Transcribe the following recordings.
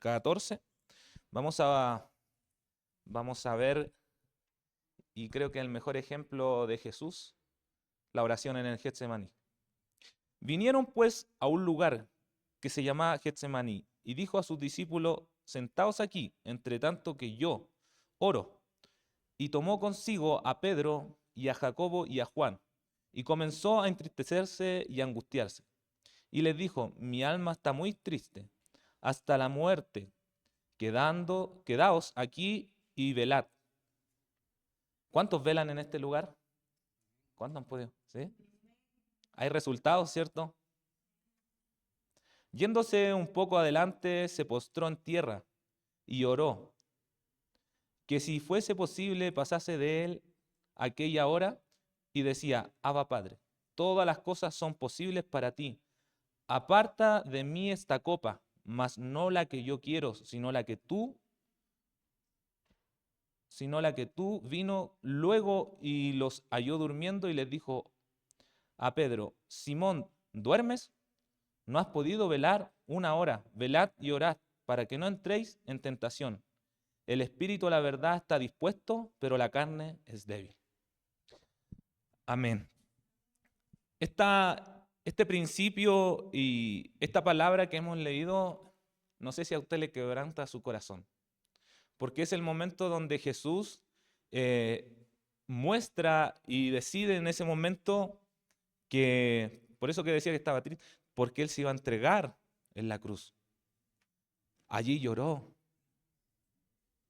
14. Vamos a ver, y creo que el mejor ejemplo de Jesús, la oración en el Getsemaní. Vinieron pues a un lugar que se llamaba Getsemaní, y dijo a sus discípulos: sentaos aquí, entre tanto que yo oro. Y tomó consigo a Pedro y a Jacobo y a Juan, y comenzó a entristecerse y a angustiarse. Y les dijo: mi alma está muy triste, hasta la muerte. Quedaos aquí y velad. ¿Cuántos velan en este lugar? ¿Cuántos han podido? ¿Sí? Hay resultados, ¿cierto? Yéndose un poco adelante, se postró en tierra y oró, que si fuese posible pasase de él aquella hora, y decía: Abba Padre, todas las cosas son posibles para ti. Aparta de mí esta copa, mas no la que yo quiero, sino la que tú. Vino luego y los halló durmiendo, y les dijo a Pedro: Simón, ¿duermes? ¿No has podido velar una hora? Velad y orad, para que no entréis en tentación. El espíritu, la verdad, está dispuesto, pero la carne es débil. Amén. Este principio y esta palabra que hemos leído, no sé si a usted le quebranta su corazón, porque es el momento donde Jesús muestra y decide en ese momento que, por eso que decía que estaba triste, porque Él se iba a entregar en la cruz. Allí lloró,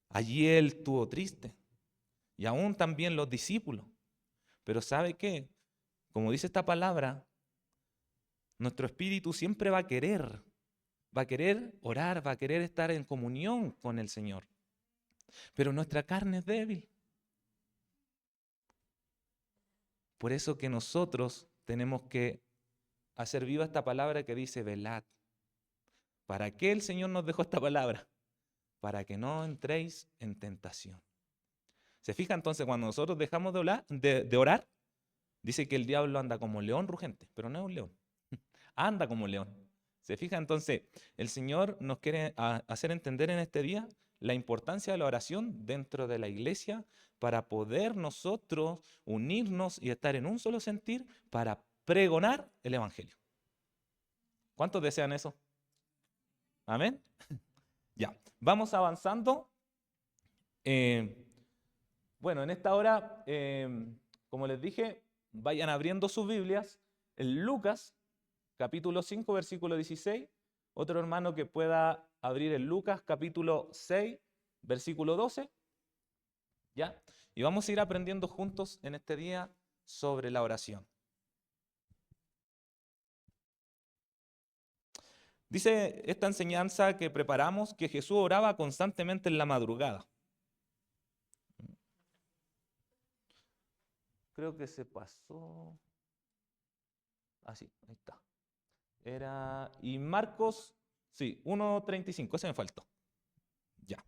allí Él estuvo triste, y aún también los discípulos. Pero ¿sabe qué? Como dice esta palabra, nuestro espíritu siempre va a querer orar, va a querer estar en comunión con el Señor. Pero nuestra carne es débil. Por eso que nosotros tenemos que hacer viva esta palabra que dice: velad. ¿Para qué el Señor nos dejó esta palabra? Para que no entréis en tentación. ¿Se fija entonces cuando nosotros dejamos de orar? Dice que el diablo anda como león rugente, pero no es un león. Anda como león. ¿Se fija entonces? El Señor nos quiere hacer entender en este día la importancia de la oración dentro de la iglesia para poder nosotros unirnos y estar en un solo sentir para pregonar el Evangelio. ¿Cuántos desean eso? Amén. Ya, vamos avanzando. Bueno, en esta hora, como les dije, vayan abriendo sus Biblias en Lucas, capítulo 5, versículo 16. Otro hermano que pueda abrir en Lucas, capítulo 6, versículo 12. ¿Ya? Y vamos a ir aprendiendo juntos en este día sobre la oración. Dice esta enseñanza que preparamos que Jesús oraba constantemente en la madrugada. Creo que se pasó. Ah, sí, ahí está. Y Marcos, sí, 1:35, ese me faltó. Ya.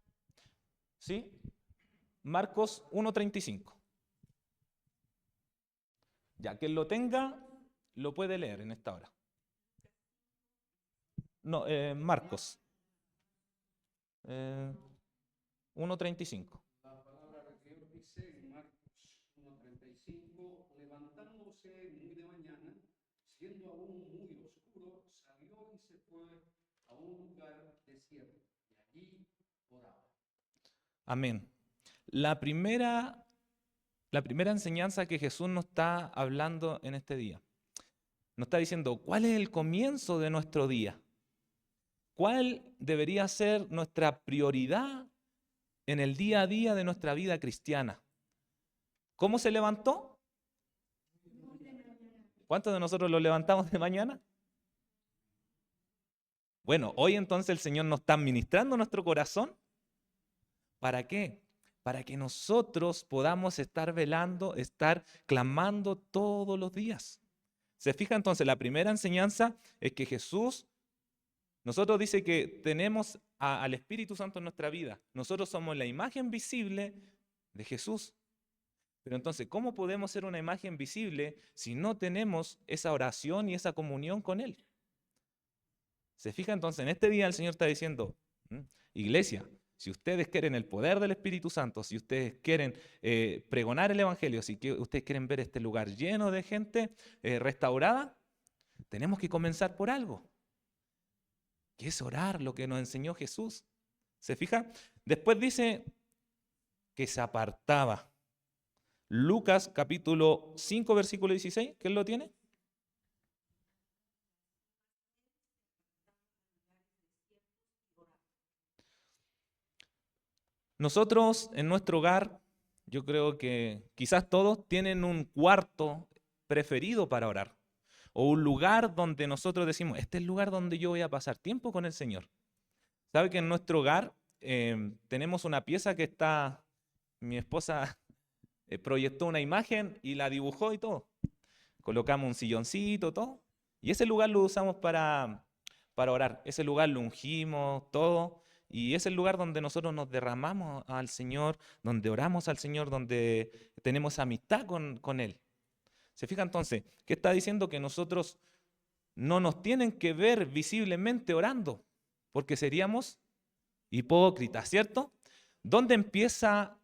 ¿Sí? Marcos 1:35. Ya, quien lo tenga, lo puede leer en esta hora. No, Marcos 1:35. La palabra de Dios dice en Marcos 1:35: levantándose muy de mañana, siendo aún muy oscuro, salió y se fue a un lugar desierto, y allí oraba. Amén. La primera enseñanza que Jesús nos está hablando en este día, nos está diciendo cuál es el comienzo de nuestro día, cuál debería ser nuestra prioridad en el día a día de nuestra vida cristiana. ¿Cómo se levantó? ¿Cuántos de nosotros lo levantamos de mañana? Bueno, hoy entonces el Señor nos está ministrando nuestro corazón. ¿Para qué? Para que nosotros podamos estar velando, estar clamando todos los días. ¿Se fija entonces? La primera enseñanza es que Jesús, nosotros dice que tenemos al Espíritu Santo en nuestra vida. Nosotros somos la imagen visible de Jesús. Pero entonces, ¿cómo podemos ser una imagen visible si no tenemos esa oración y esa comunión con Él? ¿Se fija entonces? En este día el Señor está diciendo: ¿Mm? Iglesia, si ustedes quieren el poder del Espíritu Santo, si ustedes quieren pregonar el Evangelio, si ustedes quieren ver este lugar lleno de gente restaurada, tenemos que comenzar por algo, que es orar, lo que nos enseñó Jesús. ¿Se fija? Después dice que se apartaba. Lucas capítulo 5, versículo 16, ¿quién lo tiene? Nosotros en nuestro hogar, yo creo que quizás todos tienen un cuarto preferido para orar, o un lugar donde nosotros decimos, este es el lugar donde yo voy a pasar tiempo con el Señor. ¿Sabe que en nuestro hogar tenemos una pieza que está, mi esposa proyectó una imagen y la dibujó y todo? Colocamos un silloncito, todo, y ese lugar lo usamos para orar. Ese lugar lo ungimos, todo. Y es el lugar donde nosotros nos derramamos al Señor, donde oramos al Señor, donde tenemos amistad con Él. ¿Se fija entonces? ¿Qué está diciendo? Que nosotros no nos tienen que ver visiblemente orando, porque seríamos hipócritas, ¿cierto? ¿Dónde empieza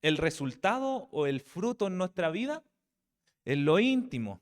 el resultado o el fruto en nuestra vida? En lo íntimo.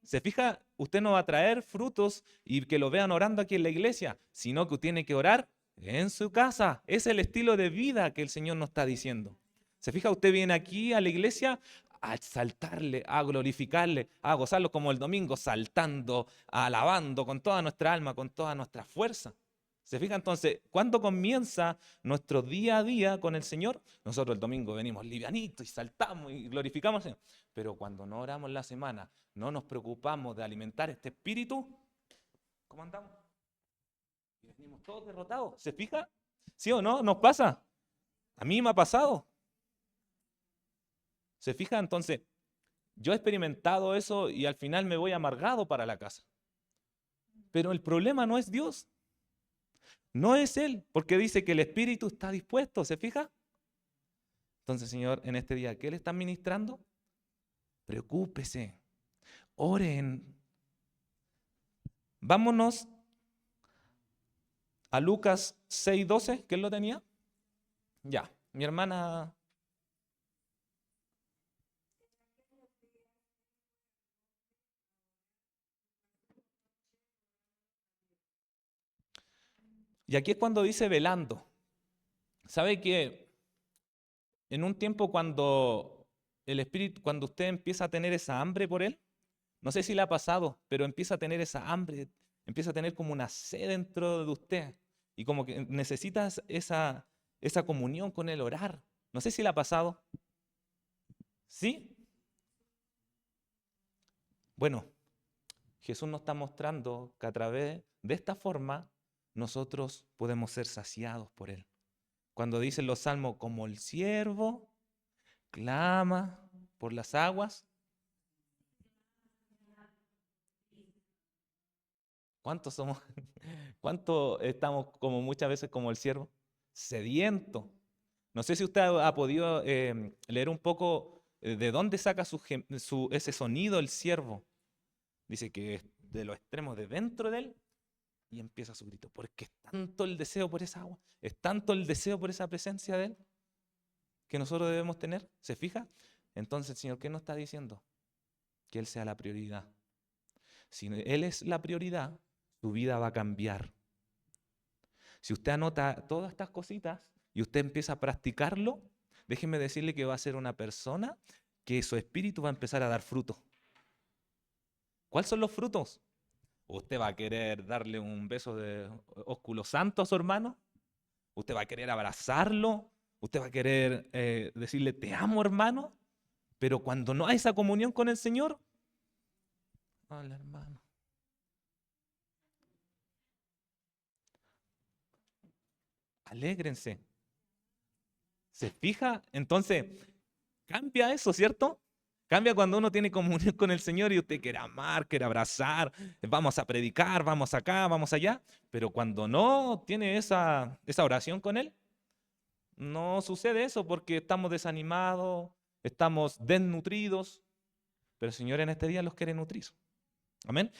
¿Se fija? Usted no va a traer frutos y que lo vean orando aquí en la iglesia, sino que tiene que orar en su casa. Es el estilo de vida que el Señor nos está diciendo. ¿Se fija? Usted viene aquí a la iglesia a exaltarle, a glorificarle, a gozarlo como el domingo, saltando, alabando con toda nuestra alma, con toda nuestra fuerza. ¿Se fija entonces? ¿Cuándo comienza nuestro día a día con el Señor? Nosotros el domingo venimos livianitos y saltamos y glorificamos al Señor. Pero cuando no oramos la semana, no nos preocupamos de alimentar este espíritu, ¿cómo andamos? Y venimos todos derrotados. ¿Se fija? ¿Sí o no? ¿Nos pasa? A mí me ha pasado. ¿Se fija? Entonces, yo he experimentado eso y al final me voy amargado para la casa. Pero el problema no es Dios. No es Él, porque dice que el espíritu está dispuesto. ¿Se fija? Entonces, Señor, en este día, ¿qué le están ministrando? Preocúpese. Oren. Vámonos a Lucas 6:12. ¿Quién lo tenía? Ya, mi hermana. Y aquí es cuando dice velando. ¿Sabe que en un tiempo cuando el espíritu, cuando usted empieza a tener esa hambre por él, no sé si le ha pasado, pero empieza a tener esa hambre, empieza a tener como una sed dentro de usted y como que necesitas esa comunión con el orar. No sé si le ha pasado. ¿Sí? Bueno, Jesús nos está mostrando que a través de esta forma nosotros podemos ser saciados por Él. Cuando dicen los salmos, como el siervo clama por las aguas. ¿Cuántos somos? ¿Cuántos estamos como muchas veces como el siervo? Sediento. No sé si usted ha podido leer un poco de dónde saca ese sonido el siervo. Dice que es de los extremos de dentro de él y empieza su grito. Porque es tanto el deseo por esa agua, es tanto el deseo por esa presencia de él que nosotros debemos tener. ¿Se fija? Entonces el Señor, ¿qué nos está diciendo? Que Él sea la prioridad. Si Él es la prioridad, tu vida va a cambiar. Si usted anota todas estas cositas y usted empieza a practicarlo, déjeme decirle que va a ser una persona que su espíritu va a empezar a dar fruto. ¿Cuáles son los frutos? ¿Usted va a querer darle un beso de ósculo santo a su hermano? ¿Usted va a querer abrazarlo? ¿Usted va a querer decirle te amo, hermano? Pero cuando no hay esa comunión con el Señor, hola, hermano. Alégrense. ¿Se fija? Entonces, cambia eso, ¿cierto? Cambia cuando uno tiene comunión con el Señor y usted quiere amar, quiere abrazar, vamos a predicar, vamos acá, vamos allá. Pero cuando no tiene esa oración con Él, no sucede eso porque estamos desanimados, estamos desnutridos. Pero el Señor en este día los quiere nutrir. Amén.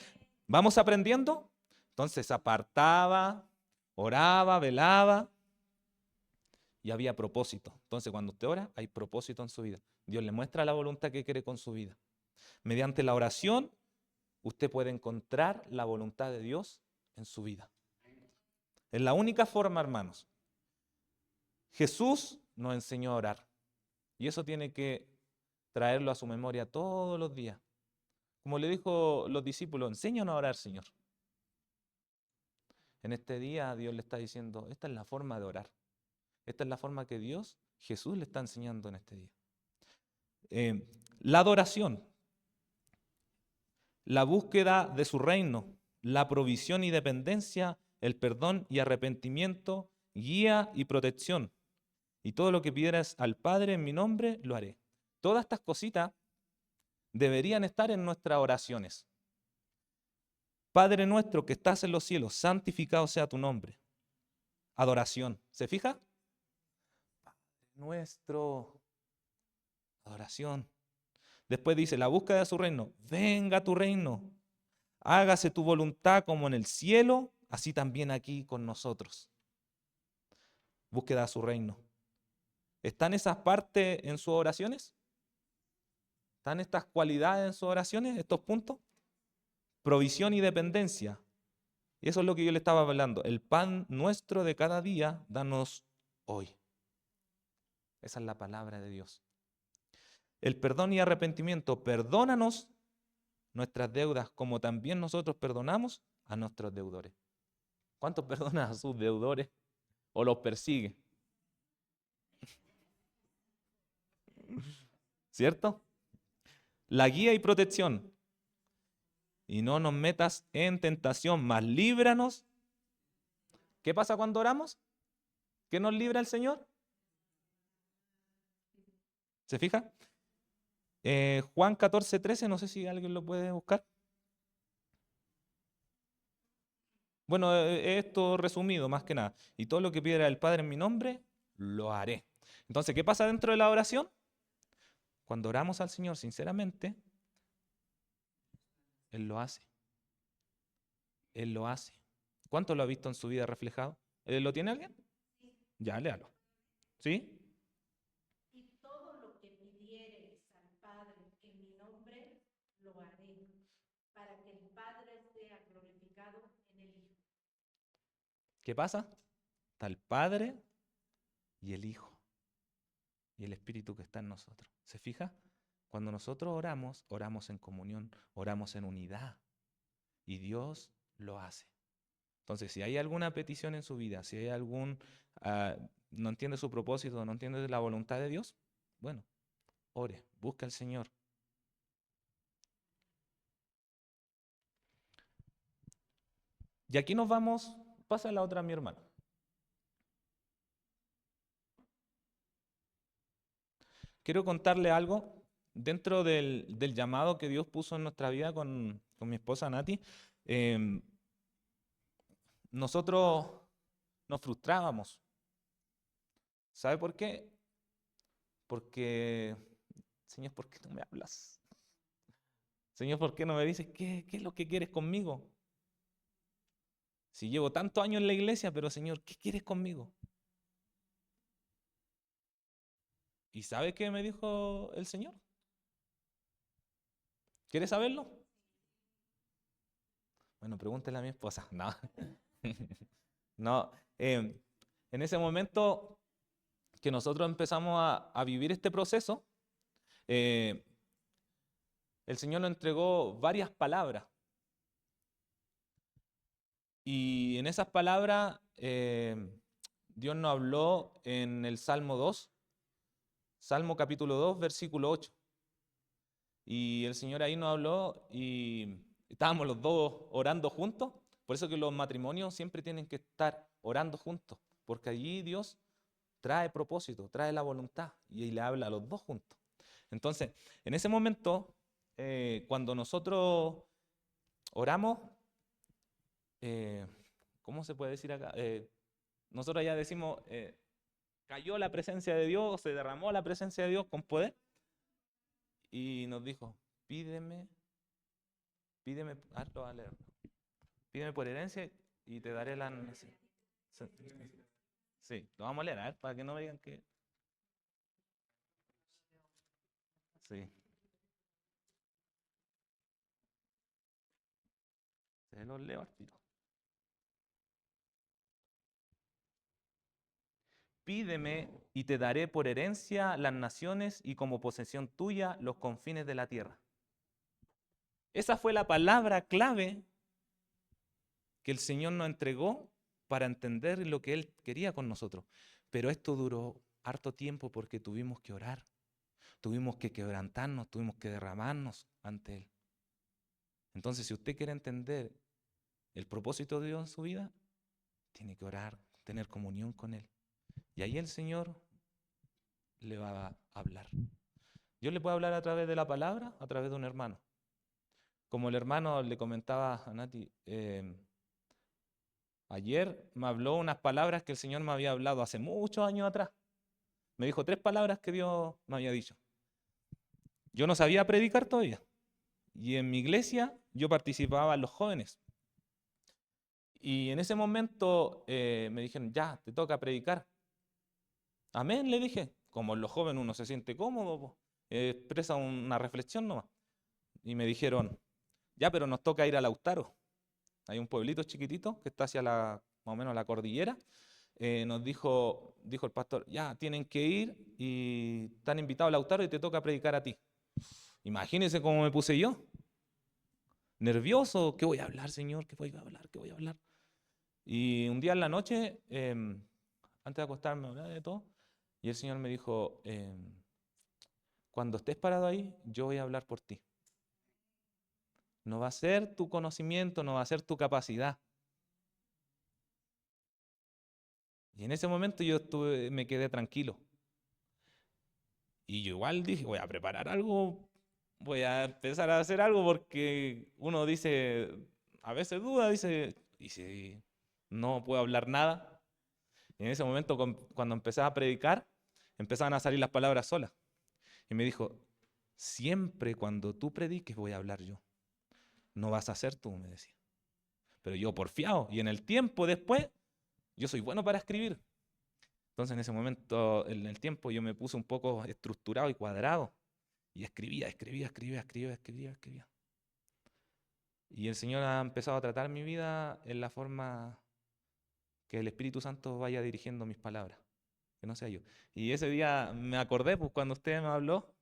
¿Vamos aprendiendo? Entonces apartaba, Oraba, velaba y había propósito. Entonces, cuando usted ora, hay propósito en su vida. Dios le muestra la voluntad que quiere con su vida. Mediante la oración, usted puede encontrar la voluntad de Dios en su vida. Es la única forma, hermanos. Jesús nos enseñó a orar. Y eso tiene que traerlo a su memoria todos los días. Como le dijo los discípulos, enséñanos a orar, Señor. En este día Dios le está diciendo, esta es la forma de orar. Esta es la forma que Dios, Jesús le está enseñando en este día. La adoración, la búsqueda de su reino, la provisión y dependencia, el perdón y arrepentimiento, guía y protección. Y todo lo que pidieras al Padre en mi nombre, lo haré. Todas estas cositas deberían estar en nuestras oraciones. Padre nuestro que estás en los cielos, santificado sea tu nombre. Adoración. ¿Se fija? Padre nuestro. Adoración. Después dice, la búsqueda de su reino. Venga tu reino. Hágase tu voluntad como en el cielo, así también aquí con nosotros. Búsqueda de su reino. ¿Están esas partes en sus oraciones? ¿Están estas cualidades en sus oraciones, estos puntos? Provisión y dependencia. Y eso es lo que yo le estaba hablando. El pan nuestro de cada día, danos hoy. Esa es la palabra de Dios. El perdón y arrepentimiento. Perdónanos nuestras deudas como también nosotros perdonamos a nuestros deudores. ¿Cuántos perdonan a sus deudores o los persigue? ¿Cierto? La guía y protección. Y no nos metas en tentación, mas líbranos. ¿Qué pasa cuando oramos? ¿Qué nos libra el Señor? ¿Se fija? Juan 14:13, no sé si alguien lo puede buscar. Bueno, esto resumido más que nada. Y todo lo que pidiera el Padre en mi nombre, lo haré. Entonces, ¿qué pasa dentro de la oración? Cuando oramos al Señor sinceramente, Él lo hace. Él lo hace. ¿Cuánto lo ha visto en su vida reflejado? ¿Lo tiene alguien? Ya, léalo. ¿Sí? Y todo lo que pidiereis al Padre en mi nombre, lo haré, para que el Padre sea glorificado en el Hijo. ¿Qué pasa? Está el Padre y el Hijo y el Espíritu que está en nosotros. ¿Se fija? Cuando nosotros oramos, oramos en comunión, oramos en unidad y Dios lo hace. Entonces, si hay alguna petición en su vida, si hay no entiende su propósito, no entiende la voluntad de Dios, bueno, ore, busque al Señor. Y aquí nos vamos, pasa la otra a mi hermano. Quiero contarle algo dentro del llamado que Dios puso en nuestra vida con mi esposa Nati. Nosotros nos frustrábamos. ¿Sabe por qué? Porque, Señor, ¿por qué no me hablas? Señor, ¿por qué no me dices qué es lo que quieres conmigo? Si llevo tantos años en la iglesia, pero Señor, ¿qué quieres conmigo? ¿Y sabe qué me dijo el Señor? ¿Quieres saberlo? Bueno, pregúntele a mi esposa. No, no. En ese momento que nosotros empezamos a vivir este proceso, el Señor nos entregó varias palabras. Y en esas palabras, Dios nos habló en el Salmo 2, Salmo capítulo 2, versículo 8. Y el Señor ahí nos habló y estábamos los dos orando juntos. Por eso que los matrimonios siempre tienen que estar orando juntos, porque allí Dios trae propósito, trae la voluntad y le habla a los dos juntos. Entonces, en ese momento, cuando nosotros oramos, ¿cómo se puede decir acá? Nosotros ya decimos, cayó la presencia de Dios, se derramó la presencia de Dios con poder y nos dijo, pídeme, hazlo a leer, pídeme por herencia y te daré la nación. Sí, lo vamos a leer, a ver, para que no me digan que... Sí. Se los leo al tiro. Pídeme y te daré por herencia las naciones y como posesión tuya los confines de la tierra. Esa fue la palabra clave que el Señor nos entregó para entender lo que Él quería con nosotros. Pero esto duró harto tiempo porque tuvimos que orar, tuvimos que quebrantarnos, tuvimos que derramarnos ante Él. Entonces, si usted quiere entender el propósito de Dios en su vida, tiene que orar, tener comunión con Él. Y ahí el Señor le va a hablar. Yo le puedo hablar a través de la palabra, a través de un hermano. Como el hermano le comentaba a Nati, ayer me habló unas palabras que el Señor me había hablado hace muchos años atrás. Me dijo 3 palabras que Dios me había dicho. Yo no sabía predicar todavía. Y en mi iglesia yo participaba en los jóvenes. Y en ese momento me dijeron, ya, te toca predicar. Amén, le dije. Como en los jóvenes uno se siente cómodo, expresa una reflexión nomás. Y me dijeron, ya, pero nos toca ir a Lautaro. Hay un pueblito chiquitito que está hacia más o menos la cordillera. Nos dijo el pastor, ya, tienen que ir y están invitados a Lautaro y te toca predicar a ti. Imagínense cómo me puse yo. Nervioso, ¿qué voy a hablar, Señor? ¿Qué voy a hablar? ¿Qué voy a hablar? Y un día en la noche, antes de acostarme, hablaba de todo, y el Señor me dijo, cuando estés parado ahí, yo voy a hablar por ti. No va a ser tu conocimiento, no va a ser tu capacidad. Y en ese momento me quedé tranquilo. Y yo igual dije, voy a preparar algo, voy a empezar a hacer algo porque uno dice, a veces duda, dice, ¿y si no puedo hablar nada? Y en ese momento, cuando empezaba a predicar, empezaban a salir las palabras solas. Y me dijo, siempre cuando tú prediques voy a hablar yo. No vas a ser tú, me decía. Pero yo porfiado. Y en el tiempo después, yo soy bueno para escribir. Entonces en ese momento, en el tiempo, yo me puse un poco estructurado y cuadrado. Y escribía. Y el Señor ha empezado a tratar mi vida en la forma que el Espíritu Santo vaya dirigiendo mis palabras. Que no sea yo. Y ese día me acordé, pues, cuando usted me habló,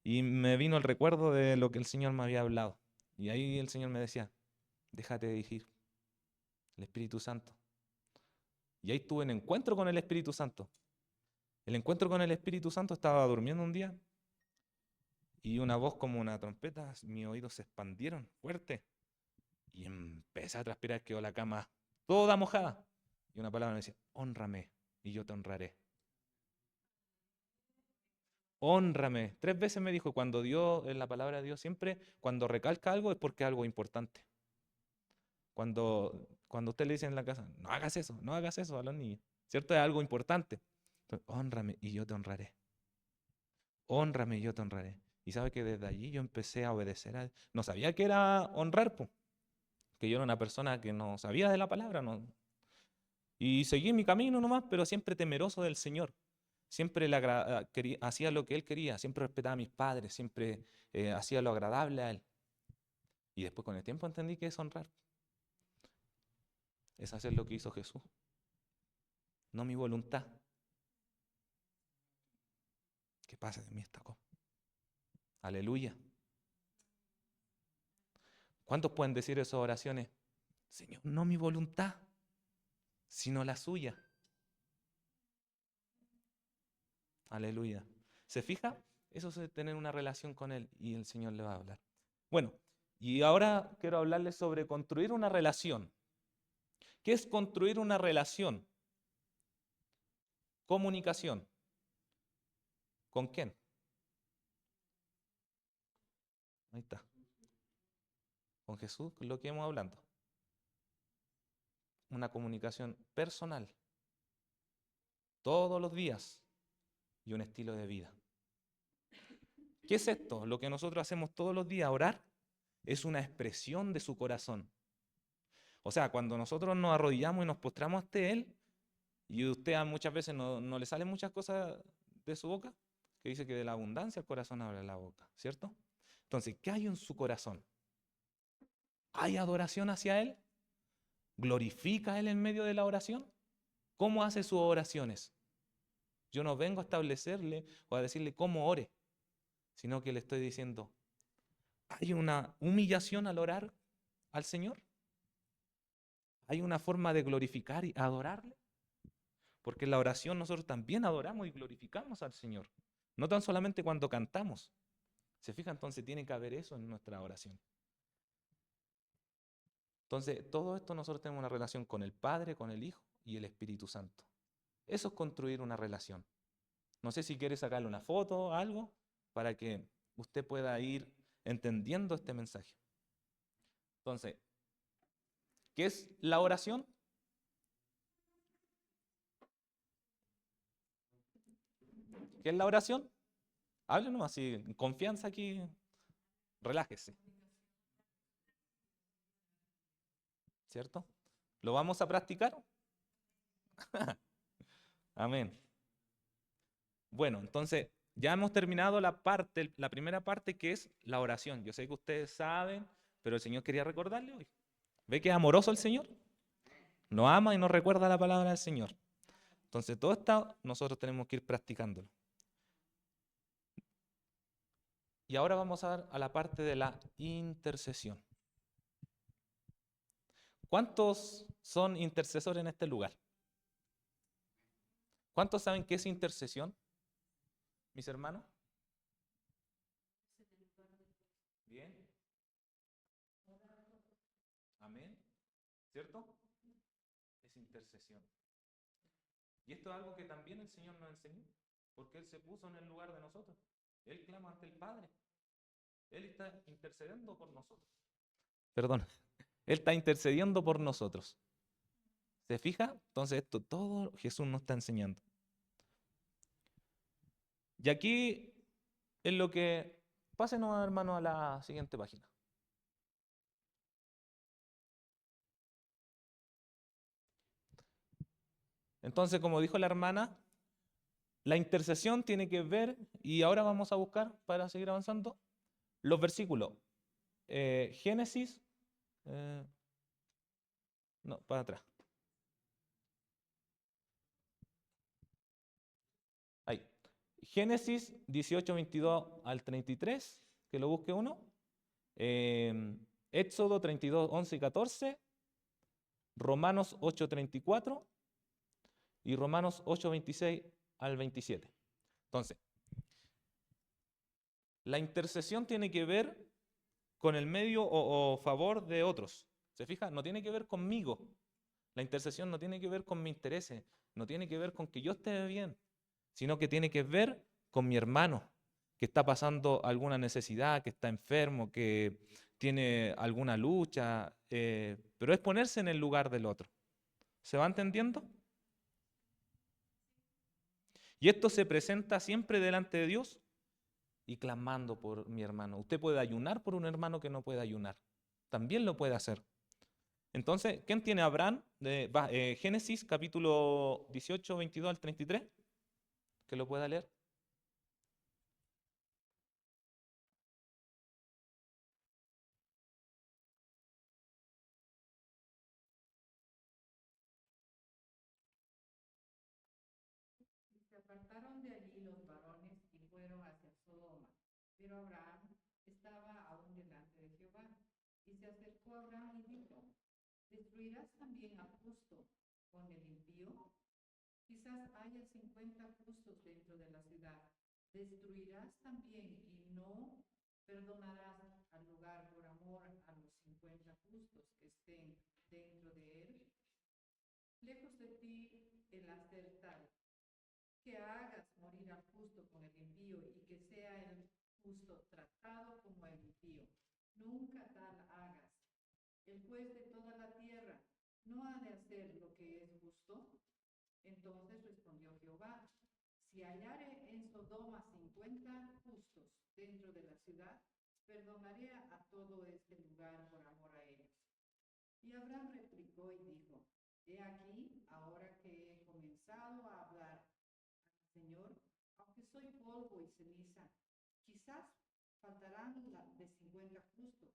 y me vino el recuerdo de lo que el Señor me había hablado. Y ahí el Señor me decía, déjate dirigir, el Espíritu Santo. Y ahí tuve un encuentro con el Espíritu Santo. El encuentro con el Espíritu Santo, estaba durmiendo un día y una voz como una trompeta, mis oídos se expandieron fuerte y empecé a transpirar, quedó la cama toda mojada. Y una palabra me decía, hónrame y yo te honraré. Hónrame. 3 veces me dijo, cuando Dios, en la palabra de Dios, siempre cuando recalca algo es porque es algo importante. Cuando usted le dice en la casa, no hagas eso a los niños, ¿cierto? Es algo importante. Entonces, hónrame y yo te honraré. Hónrame y yo te honraré. Y sabe que desde allí yo empecé a obedecer a él. No sabía que era honrar, po, que yo era una persona que no sabía de la palabra, no. Y seguí mi camino nomás, pero siempre temeroso del Señor. Siempre hacía lo que Él quería, siempre respetaba a mis padres, siempre hacía lo agradable a Él. Y después con el tiempo entendí que es honrar. Es hacer lo que hizo Jesús. No mi voluntad. Que pase de mí esta copa. Aleluya. ¿Cuántos pueden decir esas oraciones? Señor, no mi voluntad, sino la suya. Aleluya. ¿Se fija? Eso es tener una relación con Él y el Señor le va a hablar. Bueno, y ahora quiero hablarles sobre construir una relación. ¿Qué es construir una relación? Comunicación. ¿Con quién? Ahí está. Con Jesús, lo que hemos hablando. Una comunicación personal. Todos los días. Y un estilo de vida. ¿Qué es esto? Lo que nosotros hacemos todos los días, orar, es una expresión de su corazón. O sea, cuando nosotros nos arrodillamos y nos postramos ante Él, Y usted muchas veces no le salen muchas cosas de su boca, que dice que de la abundancia el corazón habla la boca, ¿cierto? Entonces, ¿qué hay en su corazón? ¿Hay adoración hacia Él? ¿Glorifica a Él en medio de la oración? ¿Cómo hace sus oraciones? Yo no vengo a establecerle o a decirle cómo ore, sino que le estoy diciendo, ¿hay una humillación al orar al Señor? ¿Hay una forma de glorificar y adorarle? Porque en la oración nosotros también adoramos y glorificamos al Señor. No tan solamente cuando cantamos. ¿Se fija? Entonces tiene que haber eso en nuestra oración. Entonces, todo esto nosotros tenemos una relación con el Padre, con el Hijo y el Espíritu Santo. Eso es construir una relación. No sé si quiere sacarle una foto o algo para que usted pueda ir entendiendo este mensaje. Entonces, ¿qué es la oración? ¿Qué es la oración? Hable nomás, si confianza aquí, relájese. ¿Cierto? ¿Lo vamos a practicar? Amén. Bueno, entonces ya hemos terminado la primera parte que es la oración. Yo sé que ustedes saben, pero el Señor quería recordarle hoy. ¿Ve que es amoroso el Señor? Nos ama y nos recuerda la palabra del Señor. Entonces todo esto nosotros tenemos que ir practicándolo. Y ahora vamos a dar a la parte de la intercesión. ¿Cuántos son intercesores en este lugar? ¿Cuántos saben qué es intercesión, mis hermanos? Bien. Amén. ¿Cierto? Es intercesión. Y esto es algo que también el Señor nos enseñó, porque Él se puso en el lugar de nosotros. Él clama ante el Padre. Él está intercediendo por nosotros. Perdón. Él está intercediendo por nosotros. ¿Se fija? Entonces esto todo Jesús nos está enseñando. Y aquí es lo que... Pásenos, hermano, a la siguiente página. Entonces, como dijo la hermana, la intercesión tiene que ver, y ahora vamos a buscar para seguir avanzando, los versículos. Génesis, no, para atrás. Ahí. Génesis 18, 22 al 33, que lo busque uno. Éxodo 32, 11 y 14. Romanos 8, 34. Y Romanos 8, 26 al 27. Entonces, la intercesión tiene que ver con el medio o favor de otros. ¿Se fija? No tiene que ver conmigo. La intercesión no tiene que ver con mis intereses, no tiene que ver con que yo esté bien, sino que tiene que ver con mi hermano, que está pasando alguna necesidad, que está enfermo, que tiene alguna lucha, pero es ponerse en el lugar del otro. ¿Se va entendiendo? Y esto se presenta siempre delante de Dios y clamando por mi hermano. Usted puede ayunar por un hermano que no puede ayunar. También lo puede hacer. Entonces, ¿quién tiene a Abraham? Génesis capítulo 18, 22 al 33. Que lo pueda leer. Y se apartaron de allí los varones y fueron hacia Sodoma. Pero Abraham estaba aún delante de Jehová. Y se acercó a Abraham y dijo, ¿destruirás también al justo con el impío? Quizás haya 50 justos dentro de la ciudad. ¿Destruirás también y no perdonarás al lugar por amor a los 50 justos que estén dentro de él? Lejos de ti el hacer tal, que hagas morir al justo con el impío y que sea el justo tratado como el impío. Nunca tal hagas. El juez de toda la tierra no ha de hacer lo que es justo. Entonces respondió Jehová, si hallare en Sodoma 50 justos dentro de la ciudad, perdonaré a todo este lugar por amor a ellos. Y Abraham replicó y dijo, he aquí, ahora que he comenzado cansado a hablar al Señor, aunque soy polvo y ceniza, quizás faltarán de 50 justos,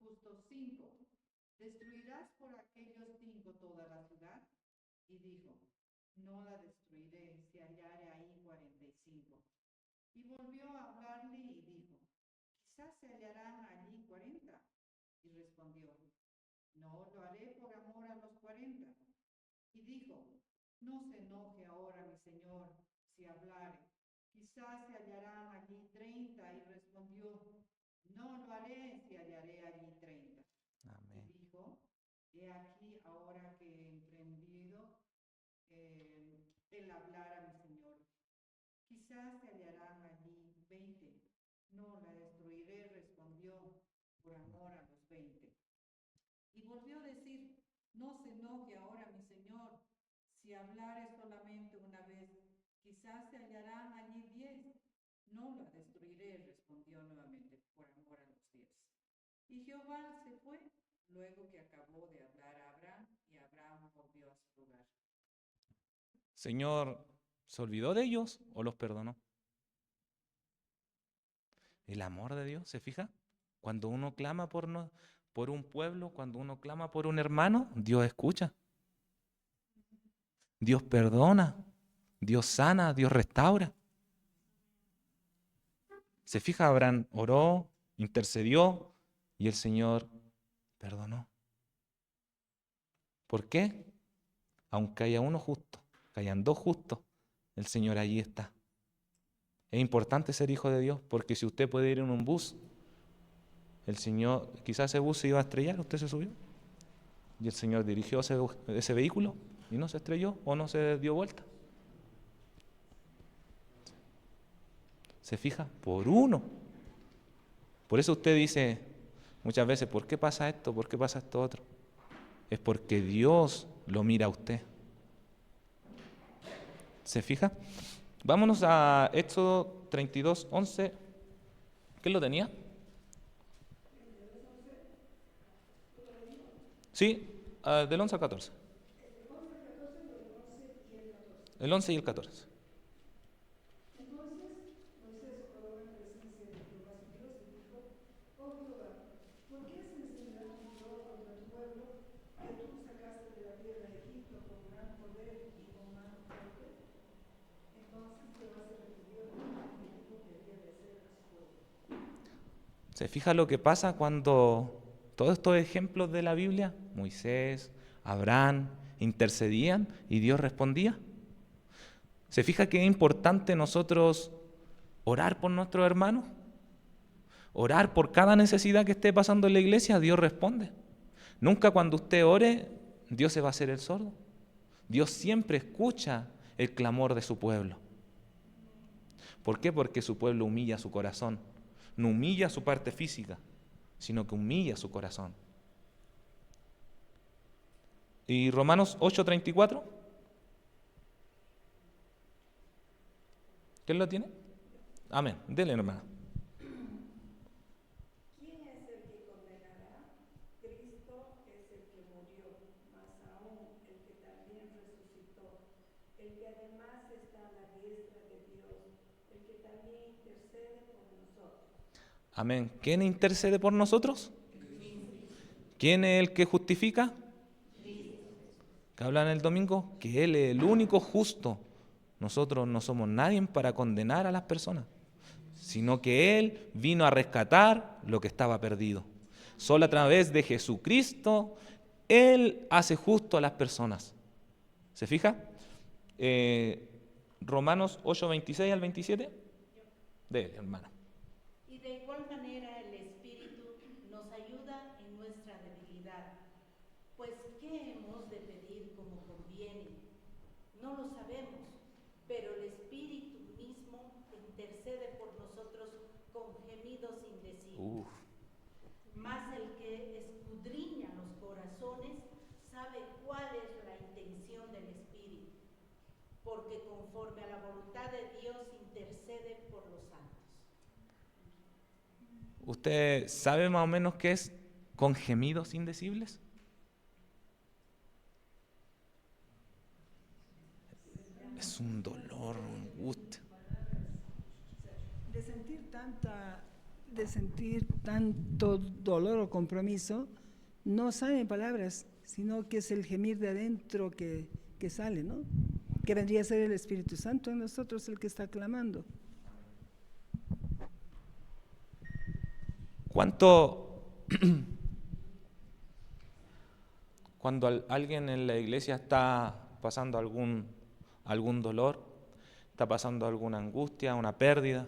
justos 5. ¿Destruirás por aquellos 5 toda la ciudad? Y dijo, no la destruiré si hallare ahí 45. Y volvió a hablarle y dijo, quizás se hallarán allí 40. Y respondió, no lo haré por amor a los 40. Y dijo, no se enoje ahora mi señor si hablare, quizás se hallarán allí 30. Y respondió, no lo haré si hallaré allí 30. Amén. Y dijo, he aquí ahora que he emprendido el hablar a mi señor, quizás se hallarán allí 20. No la destruiré, respondió, por amor a los 20. Y volvió a decir, no se enoje ahora mi señor, si hablare solamente una vez, quizás se hallarán allí 10. No la destruiré, respondió nuevamente, por amor a los 10. Y Jehová se fue, luego que acabó de hablar a Abraham, y Abraham volvió a su lugar. Señor, ¿se olvidó de ellos o los perdonó? El amor de Dios, ¿se fija? Cuando uno clama por un pueblo, cuando uno clama por un hermano, Dios escucha. Dios perdona, Dios sana, Dios restaura. ¿Se fija? Abraham oró, intercedió y el Señor perdonó. ¿Por qué? Aunque haya uno justo, que hayan dos justos, el Señor allí está. Es importante ser hijo de Dios, porque si usted puede ir en un bus, el Señor, quizás ese bus se iba a estrellar, usted se subió, y el Señor dirigió ese vehículo y no se estrelló o no se dio vuelta. ¿Se fija? Por uno. Por eso usted dice muchas veces, ¿por qué pasa esto? ¿Por qué pasa esto otro? Es porque Dios lo mira a usted. ¿Se fija? Vámonos a Éxodo 32, 11. ¿Qué lo tenía? Sí, del 11 al 14. El 11 y el 14. Entonces Moisés oró en presencia de Jehová su Dios y dijo, oh Jehová, ¿por qué has encendido tu furor contra tu pueblo que tú sacaste de la tierra de Egipto con gran poder y con mano fuerte? Entonces Jehová se refirió y le dijo que había de hacer a su pueblo. ¿Se fija lo que pasa cuando todos estos ejemplos de la Biblia, Moisés, Abraham, intercedían y Dios respondía? ¿Se fija que es importante nosotros orar por nuestros hermanos? Orar por cada necesidad que esté pasando en la iglesia, Dios responde. Nunca cuando usted ore, Dios se va a hacer el sordo. Dios siempre escucha el clamor de su pueblo. ¿Por qué? Porque su pueblo humilla su corazón. No humilla su parte física, sino que humilla su corazón. ¿Y Romanos 8:34? ¿Quién lo tiene? Amén. Dele, hermana. ¿Quién es el que condenará? Cristo es el que murió, más aún el que también resucitó, el que además está a la diestra de Dios, el que también intercede por nosotros. Amén. ¿Quién intercede por nosotros? ¿Quién es el que justifica? ¿Que hablan el domingo? Que Él es el único justo. Nosotros no somos nadie para condenar a las personas, sino que Él vino a rescatar lo que estaba perdido. Solo a través de Jesucristo, Él hace justo a las personas. ¿Se fija? Romanos 8:26 al 27. Dele, hermano. Y de igual manera el Espíritu nos ayuda en nuestra debilidad. Pues, ¿qué hemos de pedir como conviene? No lo sabemos, pero el Espíritu mismo intercede por nosotros con gemidos indecibles. Mas el que escudriña los corazones sabe cuál es la intención del Espíritu, porque conforme a la voluntad de Dios intercede por los santos. ¿Usted sabe más o menos qué es con gemidos indecibles? Es un dolor, una angustia. De sentir tanto dolor o compromiso, no salen palabras, sino que es el gemir de adentro que sale, ¿no? Que vendría a ser el Espíritu Santo en nosotros el que está clamando. ¿Cuánto, cuando alguien en la iglesia está pasando algún dolor, está pasando alguna angustia, una pérdida,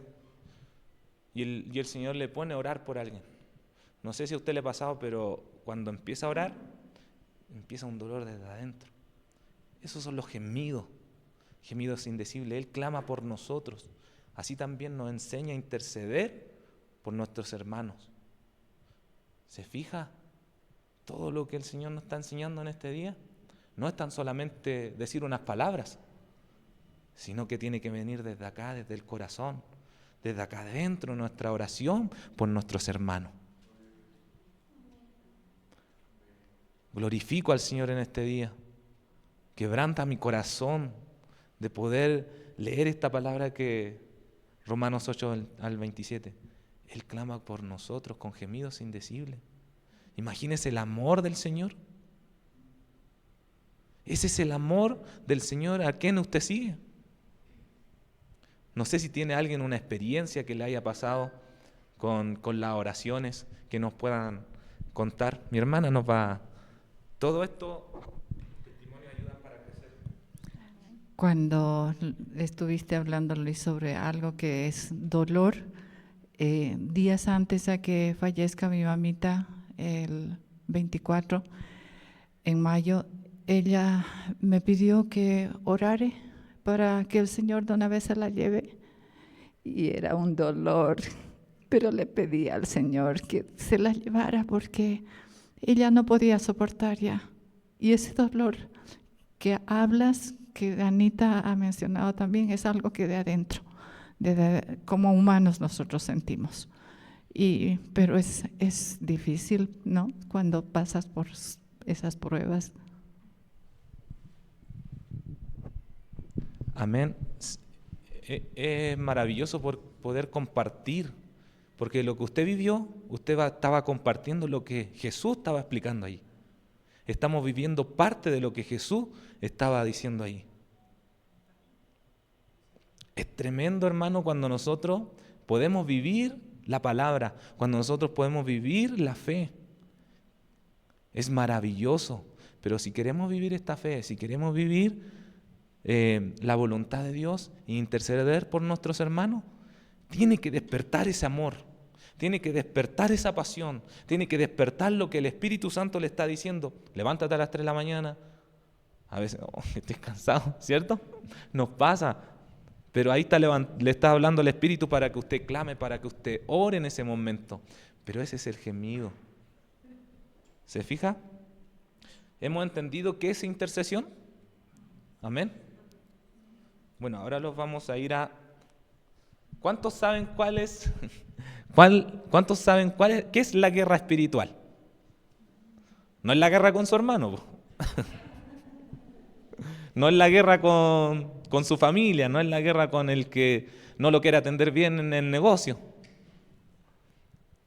y el Señor le pone a orar por alguien? No sé si a usted le ha pasado, pero cuando empieza a orar, empieza un dolor desde adentro. Esos son los gemidos indecibles. Él clama por nosotros. Así también nos enseña a interceder por nuestros hermanos. ¿Se fija todo lo que el Señor nos está enseñando en este día? No es tan solamente decir unas palabras, sino que tiene que venir desde acá, desde el corazón, desde acá adentro, nuestra oración por nuestros hermanos. Glorifico al Señor en este día. Quebranta mi corazón de poder leer esta palabra que Romanos 8 al 27. Él clama por nosotros con gemidos indecibles. Imagínese el amor del Señor. Ese es el amor del Señor a quien usted sigue. No sé si tiene alguien una experiencia que le haya pasado con las oraciones que nos puedan contar. Mi hermana nos va... Todo esto, testimonios ayudan para crecer. Cuando estuviste hablando, Luis, sobre algo que es dolor, días antes a que fallezca mi mamita, el 24 en mayo, ella me pidió que orare para que el Señor de una vez se la lleve, y era un dolor, pero le pedí al Señor que se la llevara porque ella no podía soportar ya. Y ese dolor que hablas, que Anita ha mencionado también, es algo que de adentro, como humanos nosotros sentimos. Pero es difícil, ¿no? Cuando pasas por esas pruebas. Amén. Es maravilloso por poder compartir, porque lo que usted vivió, usted estaba compartiendo lo que Jesús estaba explicando ahí. Estamos viviendo parte de lo que Jesús estaba diciendo ahí. Es tremendo, hermano, cuando nosotros podemos vivir la palabra, cuando nosotros podemos vivir la fe. Es maravilloso, pero si queremos vivir esta fe, si queremos vivir la voluntad de Dios e interceder por nuestros hermanos, tiene que despertar ese amor, tiene que despertar esa pasión, tiene que despertar lo que el Espíritu Santo le está diciendo. Levántate a las 3 de la mañana. A veces, estoy cansado, ¿cierto? Nos pasa, pero ahí le está hablando el Espíritu para que usted clame, para que usted ore en ese momento. Pero ese es el gemido. ¿Se fija? ¿Hemos entendido qué es intercesión? Amén. Bueno, ahora los vamos a ir a... ¿Cuántos saben qué es la guerra espiritual? No es la guerra con su hermano, no es la guerra con su familia, no es la guerra con el que no lo quiere atender bien en el negocio.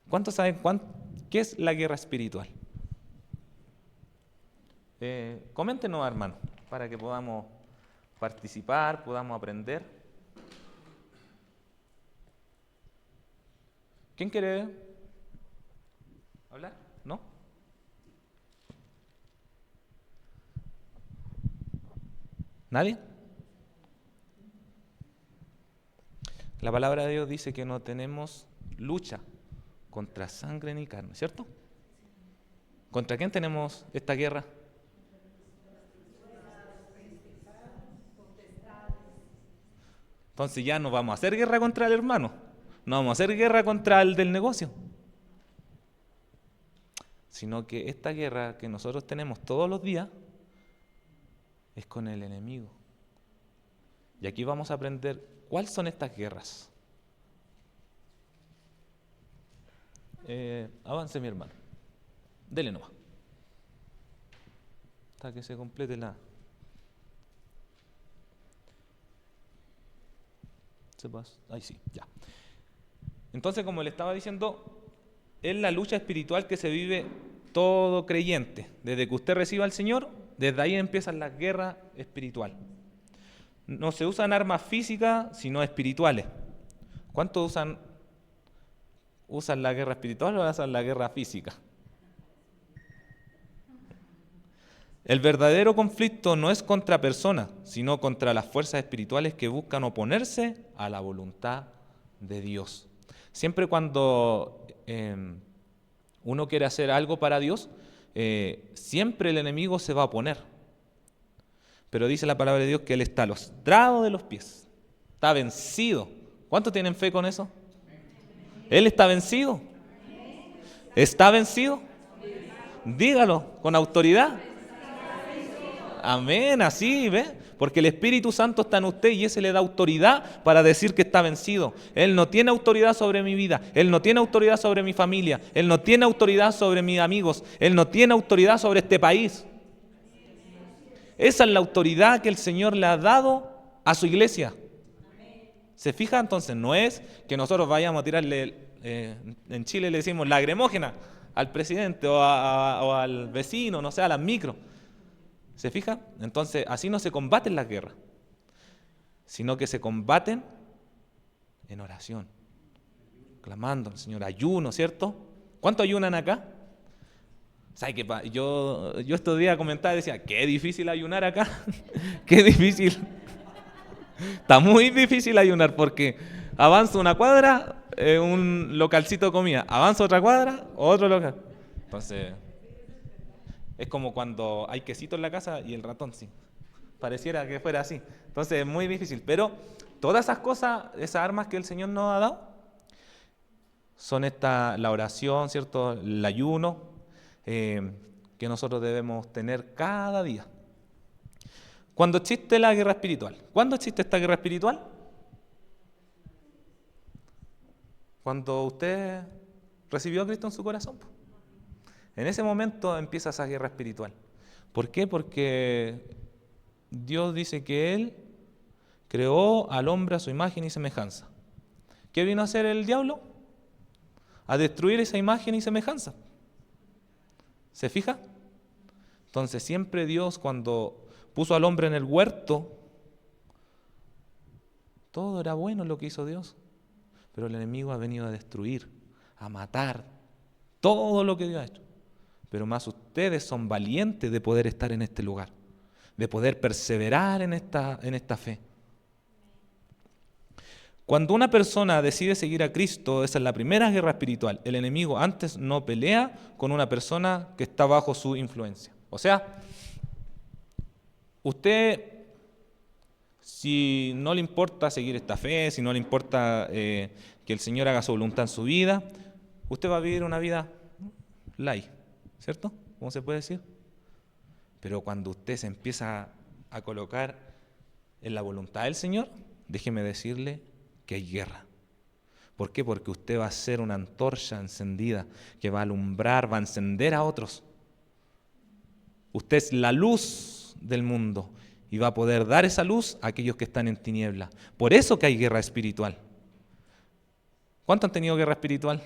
¿Cuántos saben qué es la guerra espiritual? Coméntenos, hermano, para que podamos participar, podamos aprender. ¿Quién quiere hablar? ¿No? ¿Nadie? La palabra de Dios dice que no tenemos lucha contra sangre ni carne, ¿cierto? ¿Contra quién tenemos esta guerra? Entonces ya no vamos a hacer guerra contra el hermano, no vamos a hacer guerra contra el del negocio, sino que esta guerra que nosotros tenemos todos los días es con el enemigo. Y aquí vamos a aprender cuáles son estas guerras. Avance, mi hermano. Dele nomás. Hasta que se complete la... se pasa. Ahí sí, ya. Entonces, como le estaba diciendo, es la lucha espiritual que se vive todo creyente. Desde que usted reciba al Señor, desde ahí empiezan las guerras espirituales. No se usan armas físicas, sino espirituales. ¿Cuántos usan la guerra espiritual o usan la guerra física? El verdadero conflicto no es contra personas, sino contra las fuerzas espirituales que buscan oponerse a la voluntad de Dios. Siempre cuando uno quiere hacer algo para Dios, siempre el enemigo se va a oponer. Pero dice la palabra de Dios que Él está postrado de los pies, está vencido. ¿Cuántos tienen fe con eso? Él está vencido. ¿Está vencido? Dígalo con autoridad. Amén, así, ¿ve? Porque el Espíritu Santo está en usted y ese le da autoridad para decir que está vencido. Él no tiene autoridad sobre mi vida, Él no tiene autoridad sobre mi familia, Él no tiene autoridad sobre mis amigos, Él no tiene autoridad sobre este país. Esa es la autoridad que el Señor le ha dado a su iglesia. ¿Se fija? Entonces no es que nosotros vayamos a tirarle, en Chile le decimos lagrimógena al presidente o al vecino, no sé, a las micros. ¿Se fija? Entonces, así no se combaten las guerras, sino que se combaten en oración, clamando al Señor, ayuno, ¿cierto? ¿Cuánto ayunan acá? ¿Sabes qué? Yo estos días comentaba y decía, qué difícil ayunar acá, qué difícil. Está muy difícil ayunar porque avanzo una cuadra, un localcito de comida, avanzo otra cuadra, otro local. Entonces... es como cuando hay quesito en la casa y el ratón sí. Pareciera que fuera así. Entonces es muy difícil. Pero todas esas cosas, esas armas que el Señor nos ha dado, son la oración, ¿cierto? El ayuno, que nosotros debemos tener cada día. Cuando existe la guerra espiritual. ¿Cuándo existe esta guerra espiritual? Cuando usted recibió a Cristo en su corazón. En ese momento empieza esa guerra espiritual. ¿Por qué? Porque Dios dice que Él creó al hombre a su imagen y semejanza. ¿Qué vino a hacer el diablo? A destruir esa imagen y semejanza. ¿Se fija? Entonces siempre Dios, cuando puso al hombre en el huerto, todo era bueno lo que hizo Dios. Pero el enemigo ha venido a destruir, a matar todo lo que Dios ha hecho. Pero más ustedes son valientes de poder estar en este lugar, de poder perseverar en esta fe. Cuando una persona decide seguir a Cristo, esa es la primera guerra espiritual. El enemigo antes no pelea con una persona que está bajo su influencia. O sea, usted, si no le importa seguir esta fe, si no le importa que el Señor haga su voluntad en su vida, usted va a vivir una vida light. ¿Cierto? ¿Cómo se puede decir? Pero cuando usted se empieza a colocar en la voluntad del Señor, déjeme decirle que hay guerra. ¿Por qué? Porque usted va a ser una antorcha encendida que va a alumbrar, va a encender a otros. Usted es la luz del mundo y va a poder dar esa luz a aquellos que están en tiniebla. Por eso que hay guerra espiritual. ¿Cuántos han tenido guerra espiritual?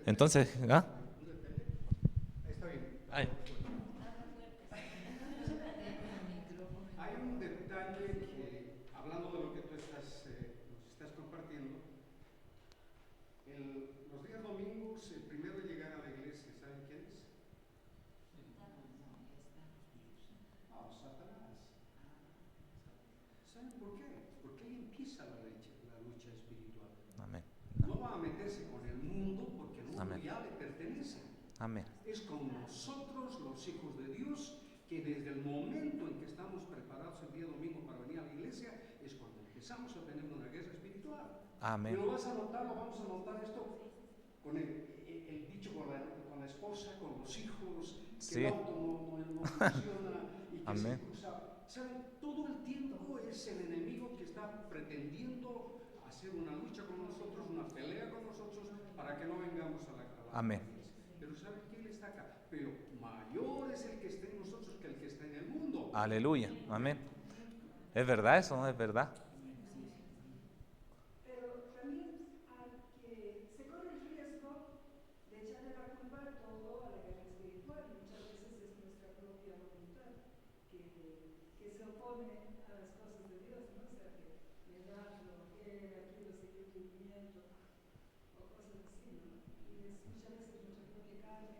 Entonces, ¿ah? Está bien. Ay. Hay un detalle que, hablando de lo que tú nos estás compartiendo, los días domingos, el primero en llegar a la iglesia, ¿saben quién es? Satanás. ¿Saben por qué? Porque ahí empieza la lucha espiritual. Amén. No va a meterse con el mundo porque el mundo Amén. ya le pertenece. Amén. Es con nosotros, los hijos de Dios, que desde el momento en que estamos preparados el día domingo para venir a la iglesia, es cuando empezamos a tener una guerra espiritual. Amén. Y lo vamos a notar esto con el dicho con la esposa, con los hijos, que Sí. el auto no funciona y que Amén. se cruza. ¿Saben? Todo el tiempo es el enemigo que está pretendiendo hacer una lucha con nosotros, una pelea con nosotros, para que no vengamos a la Amén. iglesia. Pero ¿saben que Él está acá? Pero mayor es el que está en nosotros que el que está en el mundo. Aleluya. Amén. Es verdad eso, es verdad. Pero también que se corre el riesgo de echarle la culpa a todo a la guerra espiritual. Muchas veces es nuestra propia voluntad que se opone a las cosas de Dios, ¿no? O sea, que le da flojera, quiero seguir durmiendo, o cosas así, ¿no? Y es muchas veces nuestra propia carne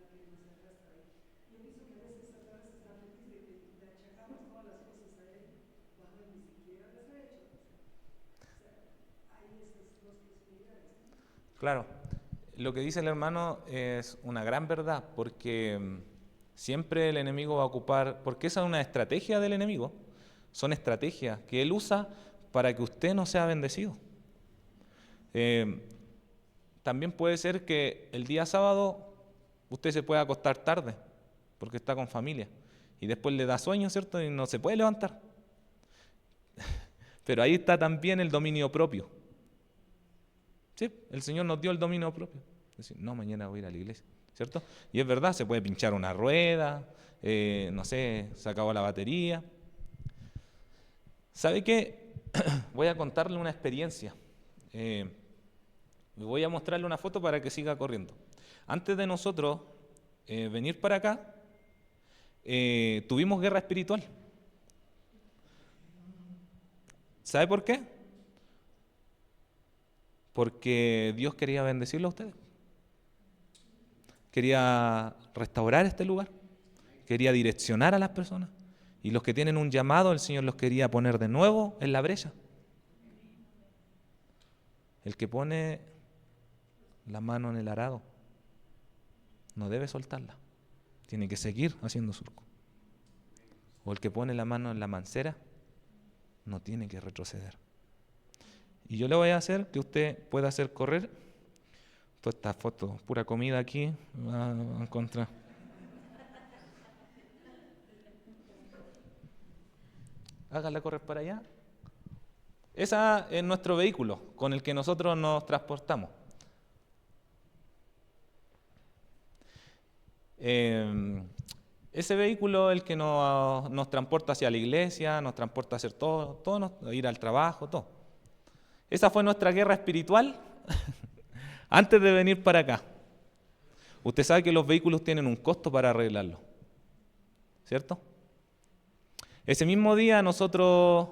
la que nos arrastra ahí. Yo pienso que a veces Satanás está feliz de que le achacamos todas las cosas a él cuando él ni siquiera las ha hecho. O sea, hay esas dos posibilidades, ¿no? Claro, lo que dice el hermano es una gran verdad, porque siempre el enemigo va a ocupar, porque esa es una estrategia del enemigo, son estrategias que él usa para que usted no sea bendecido. También puede ser que el día sábado usted se pueda acostar tarde, porque está con familia, y después le da sueño, ¿cierto? Y no se puede levantar. Pero ahí está también el dominio propio. Sí, el Señor nos dio el dominio propio. Es decir, no, mañana voy a ir a la iglesia, ¿cierto? Y es verdad, se puede pinchar una rueda, no sé, se acabó la batería. ¿Sabe qué? Voy a contarle una experiencia. Voy a mostrarle una foto para que siga corriendo. Antes de nosotros venir para acá, tuvimos guerra espiritual. ¿Sabe por qué? Porque Dios quería bendecirlo a ustedes. Quería restaurar este lugar. Quería direccionar a las personas. Y los que tienen un llamado, el Señor los quería poner de nuevo en la brecha. El que pone la mano en el arado no debe soltarla. Tiene que seguir haciendo surco. O el que pone la mano en la mancera no tiene que retroceder. Y yo le voy a hacer que usted pueda hacer correr toda esta foto, pura comida aquí, va a encontrar. Hágala correr para allá. Ese es nuestro vehículo con el que nosotros nos transportamos. Ese vehículo es el que nos transporta hacia la iglesia, nos transporta a hacer todo, ir al trabajo, todo. Esa fue nuestra guerra espiritual antes de venir para acá. Usted sabe que los vehículos tienen un costo para arreglarlo, ¿cierto? Ese mismo día nosotros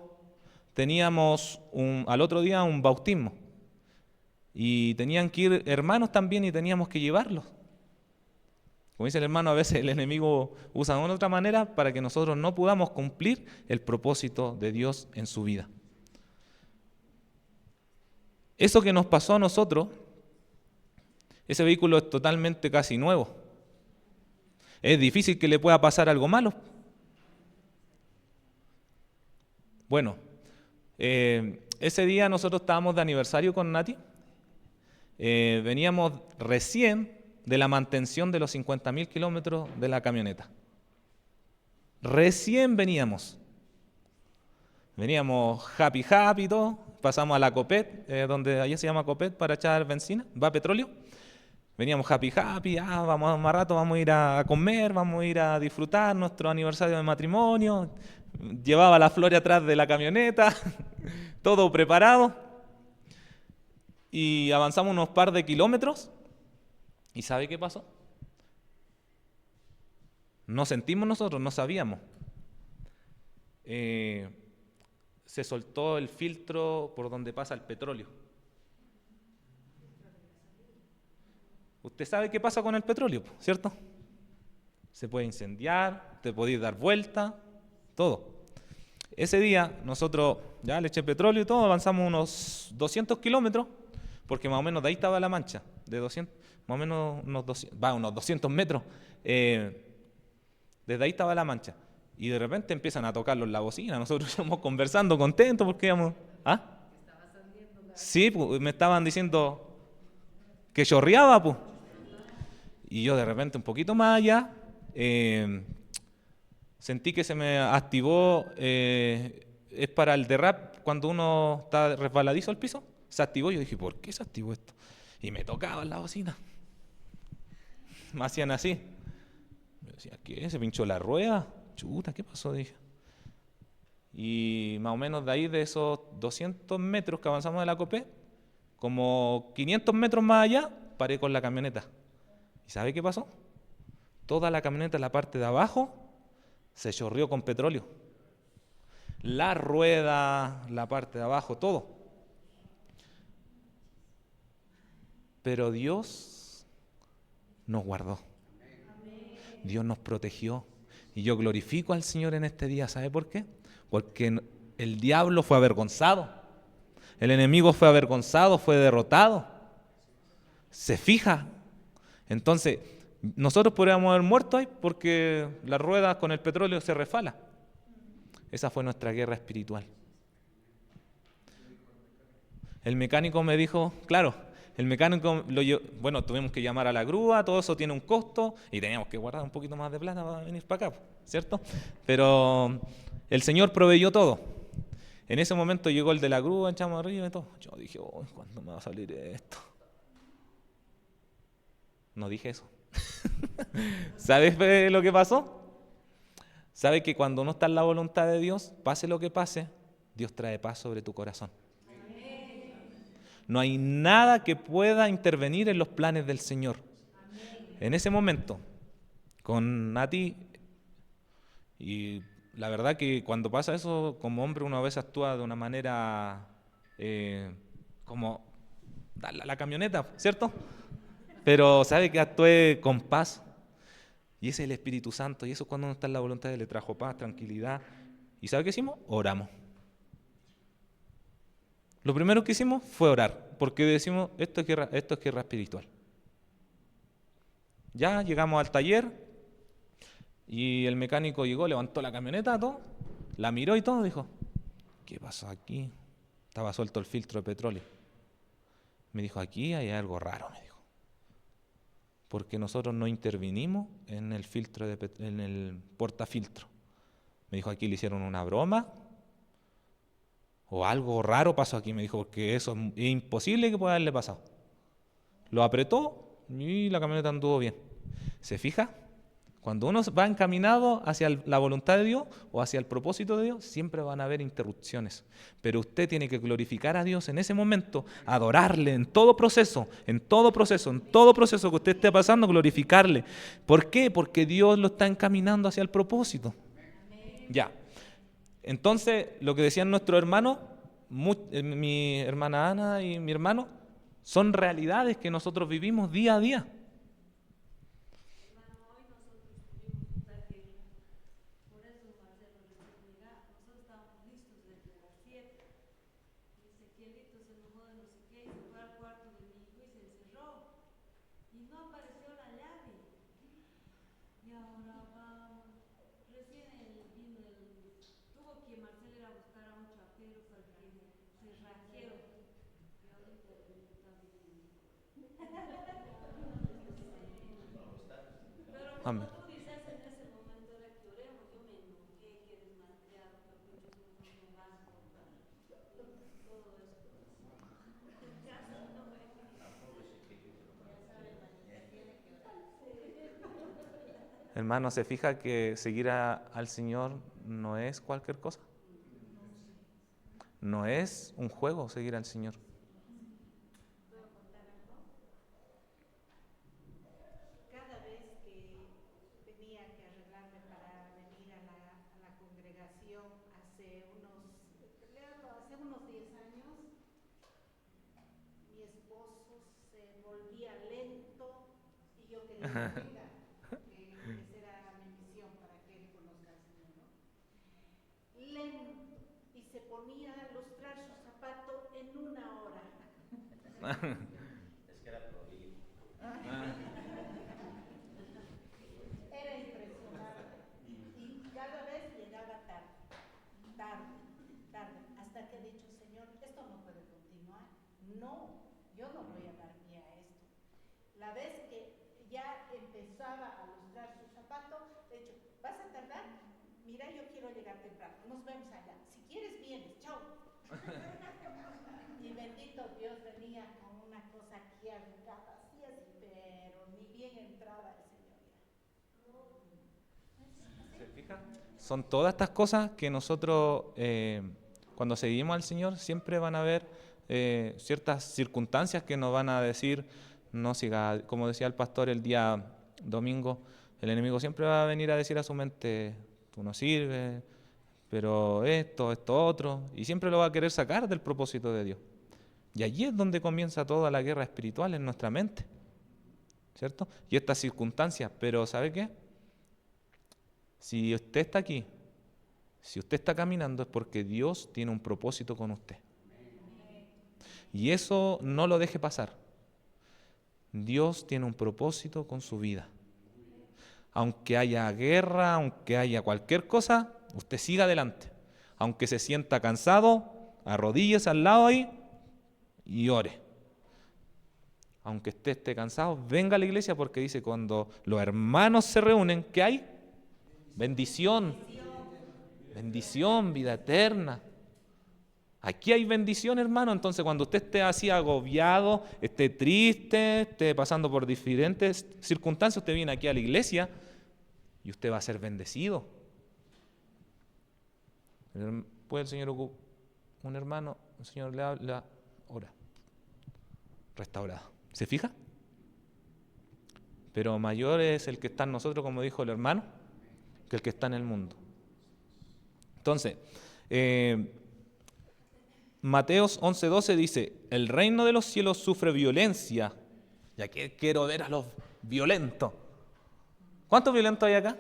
teníamos al otro día un bautismo y tenían que ir hermanos también y teníamos que llevarlos. Como dice el hermano, a veces el enemigo usa de una otra manera para que nosotros no podamos cumplir el propósito de Dios en su vida. Eso que nos pasó a nosotros, ese vehículo es totalmente casi nuevo. Es difícil que le pueda pasar algo malo. Bueno, ese día nosotros estábamos de aniversario con Nati. Veníamos recién de la mantención de los 50.000 kilómetros de la camioneta. Recién veníamos happy y todo. Pasamos a la Copet, donde allá se llama Copet para echar benzina, va petróleo. Veníamos happy, vamos más rato, vamos a ir a comer, vamos a ir a disfrutar nuestro aniversario de matrimonio. Llevaba la flor atrás de la camioneta, todo preparado. Y avanzamos unos par de kilómetros. ¿Y sabe qué pasó? No sentimos nosotros, no sabíamos. Se soltó el filtro por donde pasa el petróleo. Usted sabe qué pasa con el petróleo, ¿cierto? Se puede incendiar, te podéis dar vuelta, todo. Ese día nosotros ya le eché petróleo y todo, avanzamos unos 200 kilómetros, porque más o menos de ahí estaba la mancha, de 200, más o menos unos 200 metros. Desde ahí estaba la mancha. Y de repente empiezan a tocarlos en la bocina. Nosotros íbamos conversando contentos porque íbamos... ¿Ah? Sí, pues, me estaban diciendo que chorreaba, pues. Y yo de repente un poquito más allá sentí que se me activó, es para el derrap, cuando uno está resbaladizo al piso, se activó. Yo dije, ¿por qué se activó esto? Y me tocaban la bocina. Me hacían así. Yo decía, ¿qué? ¿Se pinchó la rueda? Chuta, ¿qué pasó? Dije. Y más o menos de ahí, de esos 200 metros que avanzamos de la Copé, como 500 metros más allá, paré con la camioneta. ¿Y sabe qué pasó? Toda la camioneta, la parte de abajo, se chorreó con petróleo. La rueda, la parte de abajo, todo. Pero Dios nos guardó. Dios nos protegió. Y yo glorifico al Señor en este día. ¿Sabe por qué? Porque el diablo fue avergonzado. El enemigo fue avergonzado, fue derrotado. ¿Se fija? Entonces, nosotros podríamos haber muerto ahí porque la rueda con el petróleo se resfala. Esa fue nuestra guerra espiritual. El mecánico me dijo, claro, el mecánico, bueno, tuvimos que llamar a la grúa, todo eso tiene un costo y teníamos que guardar un poquito más de plata para venir para acá, ¿cierto? Pero el Señor proveyó todo. En ese momento llegó el de la grúa, echamos arriba y todo. Yo dije, oh, ¿cuándo me va a salir esto? No dije eso. ¿Sabes lo que pasó? ¿Sabe que cuando uno está en la voluntad de Dios, pase lo que pase, Dios trae paz sobre tu corazón? No hay nada que pueda intervenir en los planes del Señor. En ese momento, con Nati, y la verdad que cuando pasa eso, como hombre uno a veces actúa de una manera como darle a la camioneta, ¿cierto? Pero sabe que actué con paz. Y ese es el Espíritu Santo. Y eso es cuando uno está en la voluntad de Él, le trajo paz, tranquilidad. ¿Y sabe qué hicimos? Oramos. Lo primero que hicimos fue orar, porque decimos, esto es guerra espiritual. Ya llegamos al taller y el mecánico llegó, levantó la camioneta, todo, la miró y todo, dijo, ¿qué pasó aquí? Estaba suelto el filtro de petróleo. Me dijo, aquí hay algo raro, me dijo. Porque nosotros no intervinimos en el filtro en el portafiltro. Me dijo, aquí le hicieron una broma o algo raro pasó aquí, me dijo, porque eso es imposible que pueda haberle pasado. Lo apretó y la camioneta anduvo bien. ¿Se fija? Cuando uno va encaminado hacia la voluntad de Dios o hacia el propósito de Dios, siempre van a haber interrupciones. Pero usted tiene que glorificar a Dios en ese momento, adorarle en todo proceso, en todo proceso que usted esté pasando, glorificarle. ¿Por qué? Porque Dios lo está encaminando hacia el propósito. Ya. Entonces, lo que decían nuestros hermanos, mi hermana Ana y mi hermano, son realidades que nosotros vivimos día a día. Amén. Hermano, ¿se fija que seguir al Señor no es cualquier cosa? No es un juego seguir al Señor. Cada vez que tenía que arreglarme para venir a la congregación hace unos 10 años, mi esposo se volvía lento y yo quería venir. Esa era mi misión para que él conozca al Señor, ¿no? Lento, y se ponía a lustrar su zapato en 1 hora. Es que era prolijo. Era impresionante. Y cada vez llegaba tarde, hasta que he dicho, Señor, esto no puede continuar. No, yo no voy a dar pie a esto. La vez que ya empezaba a lustrar su zapato, de hecho, ¿vas a tardar? Mira, yo quiero llegar temprano, nos vemos allá. Si quieres, vienes, chao. Y bendito Dios, venía con una cosa aquí arrancada, así, pero ni bien entraba el Señor ya. ¿Se fija? Son todas estas cosas que nosotros, cuando seguimos al Señor, siempre van a haber ciertas circunstancias que nos van a decir, no siga, como decía el pastor el día domingo, el enemigo siempre va a venir a decir a su mente, tú no sirves, pero esto otro, y siempre lo va a querer sacar del propósito de Dios. Y allí es donde comienza toda la guerra espiritual en nuestra mente, ¿cierto? Y estas circunstancias, pero ¿sabe qué? Si usted está aquí, si usted está caminando es porque Dios tiene un propósito con usted. Y eso no lo deje pasar. Dios tiene un propósito con su vida. Aunque haya guerra, aunque haya cualquier cosa, usted siga adelante. Aunque se sienta cansado, arrodíllese al lado ahí y ore. Aunque usted esté cansado, venga a la iglesia porque dice cuando los hermanos se reúnen, ¿qué hay? Bendición. Bendición, vida eterna. Aquí hay bendición, hermano. Entonces cuando usted esté así agobiado, esté triste, esté pasando por diferentes circunstancias, usted viene aquí a la iglesia y usted va a ser bendecido. Puede el Señor, un hermano, el Señor le habla, ora, restaurado. ¿Se fija? Pero mayor es el que está en nosotros, como dijo el hermano, que el que está en el mundo. Entonces, Mateos 11:12 dice, el reino de los cielos sufre violencia. Y aquí quiero ver a los violentos. ¿Cuántos violentos hay acá?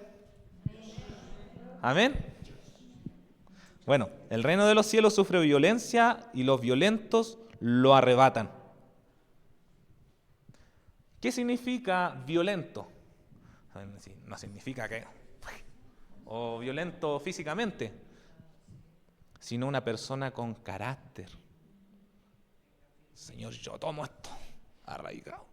Amén. Bueno, el reino de los cielos sufre violencia y los violentos lo arrebatan. ¿Qué significa violento? No significa que... o violento físicamente, sino una persona con carácter. Señor, yo tomo esto, arraigado.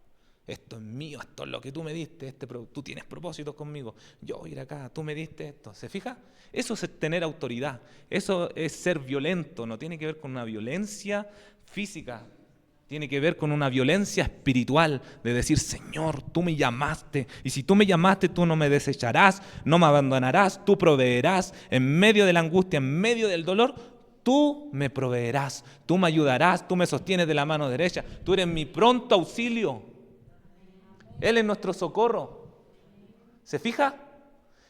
Esto es mío, esto es lo que tú me diste, tú tienes propósitos conmigo. Yo voy a ir acá, tú me diste esto. ¿Se fija? Eso es tener autoridad. Eso es ser violento. No tiene que ver con una violencia física. Tiene que ver con una violencia espiritual, de decir, Señor, tú me llamaste, y si tú me llamaste, tú no me desecharás, no me abandonarás, tú proveerás, en medio de la angustia, en medio del dolor, tú me proveerás, tú me ayudarás, tú me sostienes de la mano derecha, tú eres mi pronto auxilio, Él es nuestro socorro. ¿Se fija?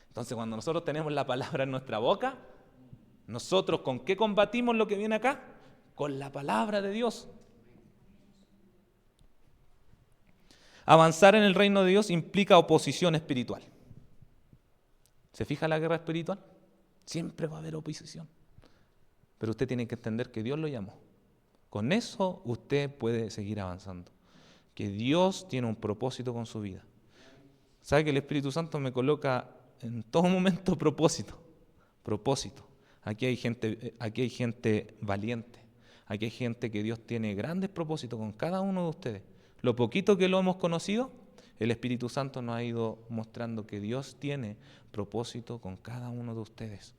Entonces cuando nosotros tenemos la palabra en nuestra boca, nosotros ¿con qué combatimos lo que viene acá? Con la palabra de Dios. Avanzar en el reino de Dios implica oposición espiritual. ¿Se fija la guerra espiritual? Siempre va a haber oposición. Pero usted tiene que entender que Dios lo llamó. Con eso usted puede seguir avanzando. Que Dios tiene un propósito con su vida. ¿Sabe que el Espíritu Santo me coloca en todo momento propósito? Propósito. Aquí hay gente valiente. Aquí hay gente que Dios tiene grandes propósitos con cada uno de ustedes. Lo poquito que lo hemos conocido, el Espíritu Santo nos ha ido mostrando que Dios tiene propósito con cada uno de ustedes.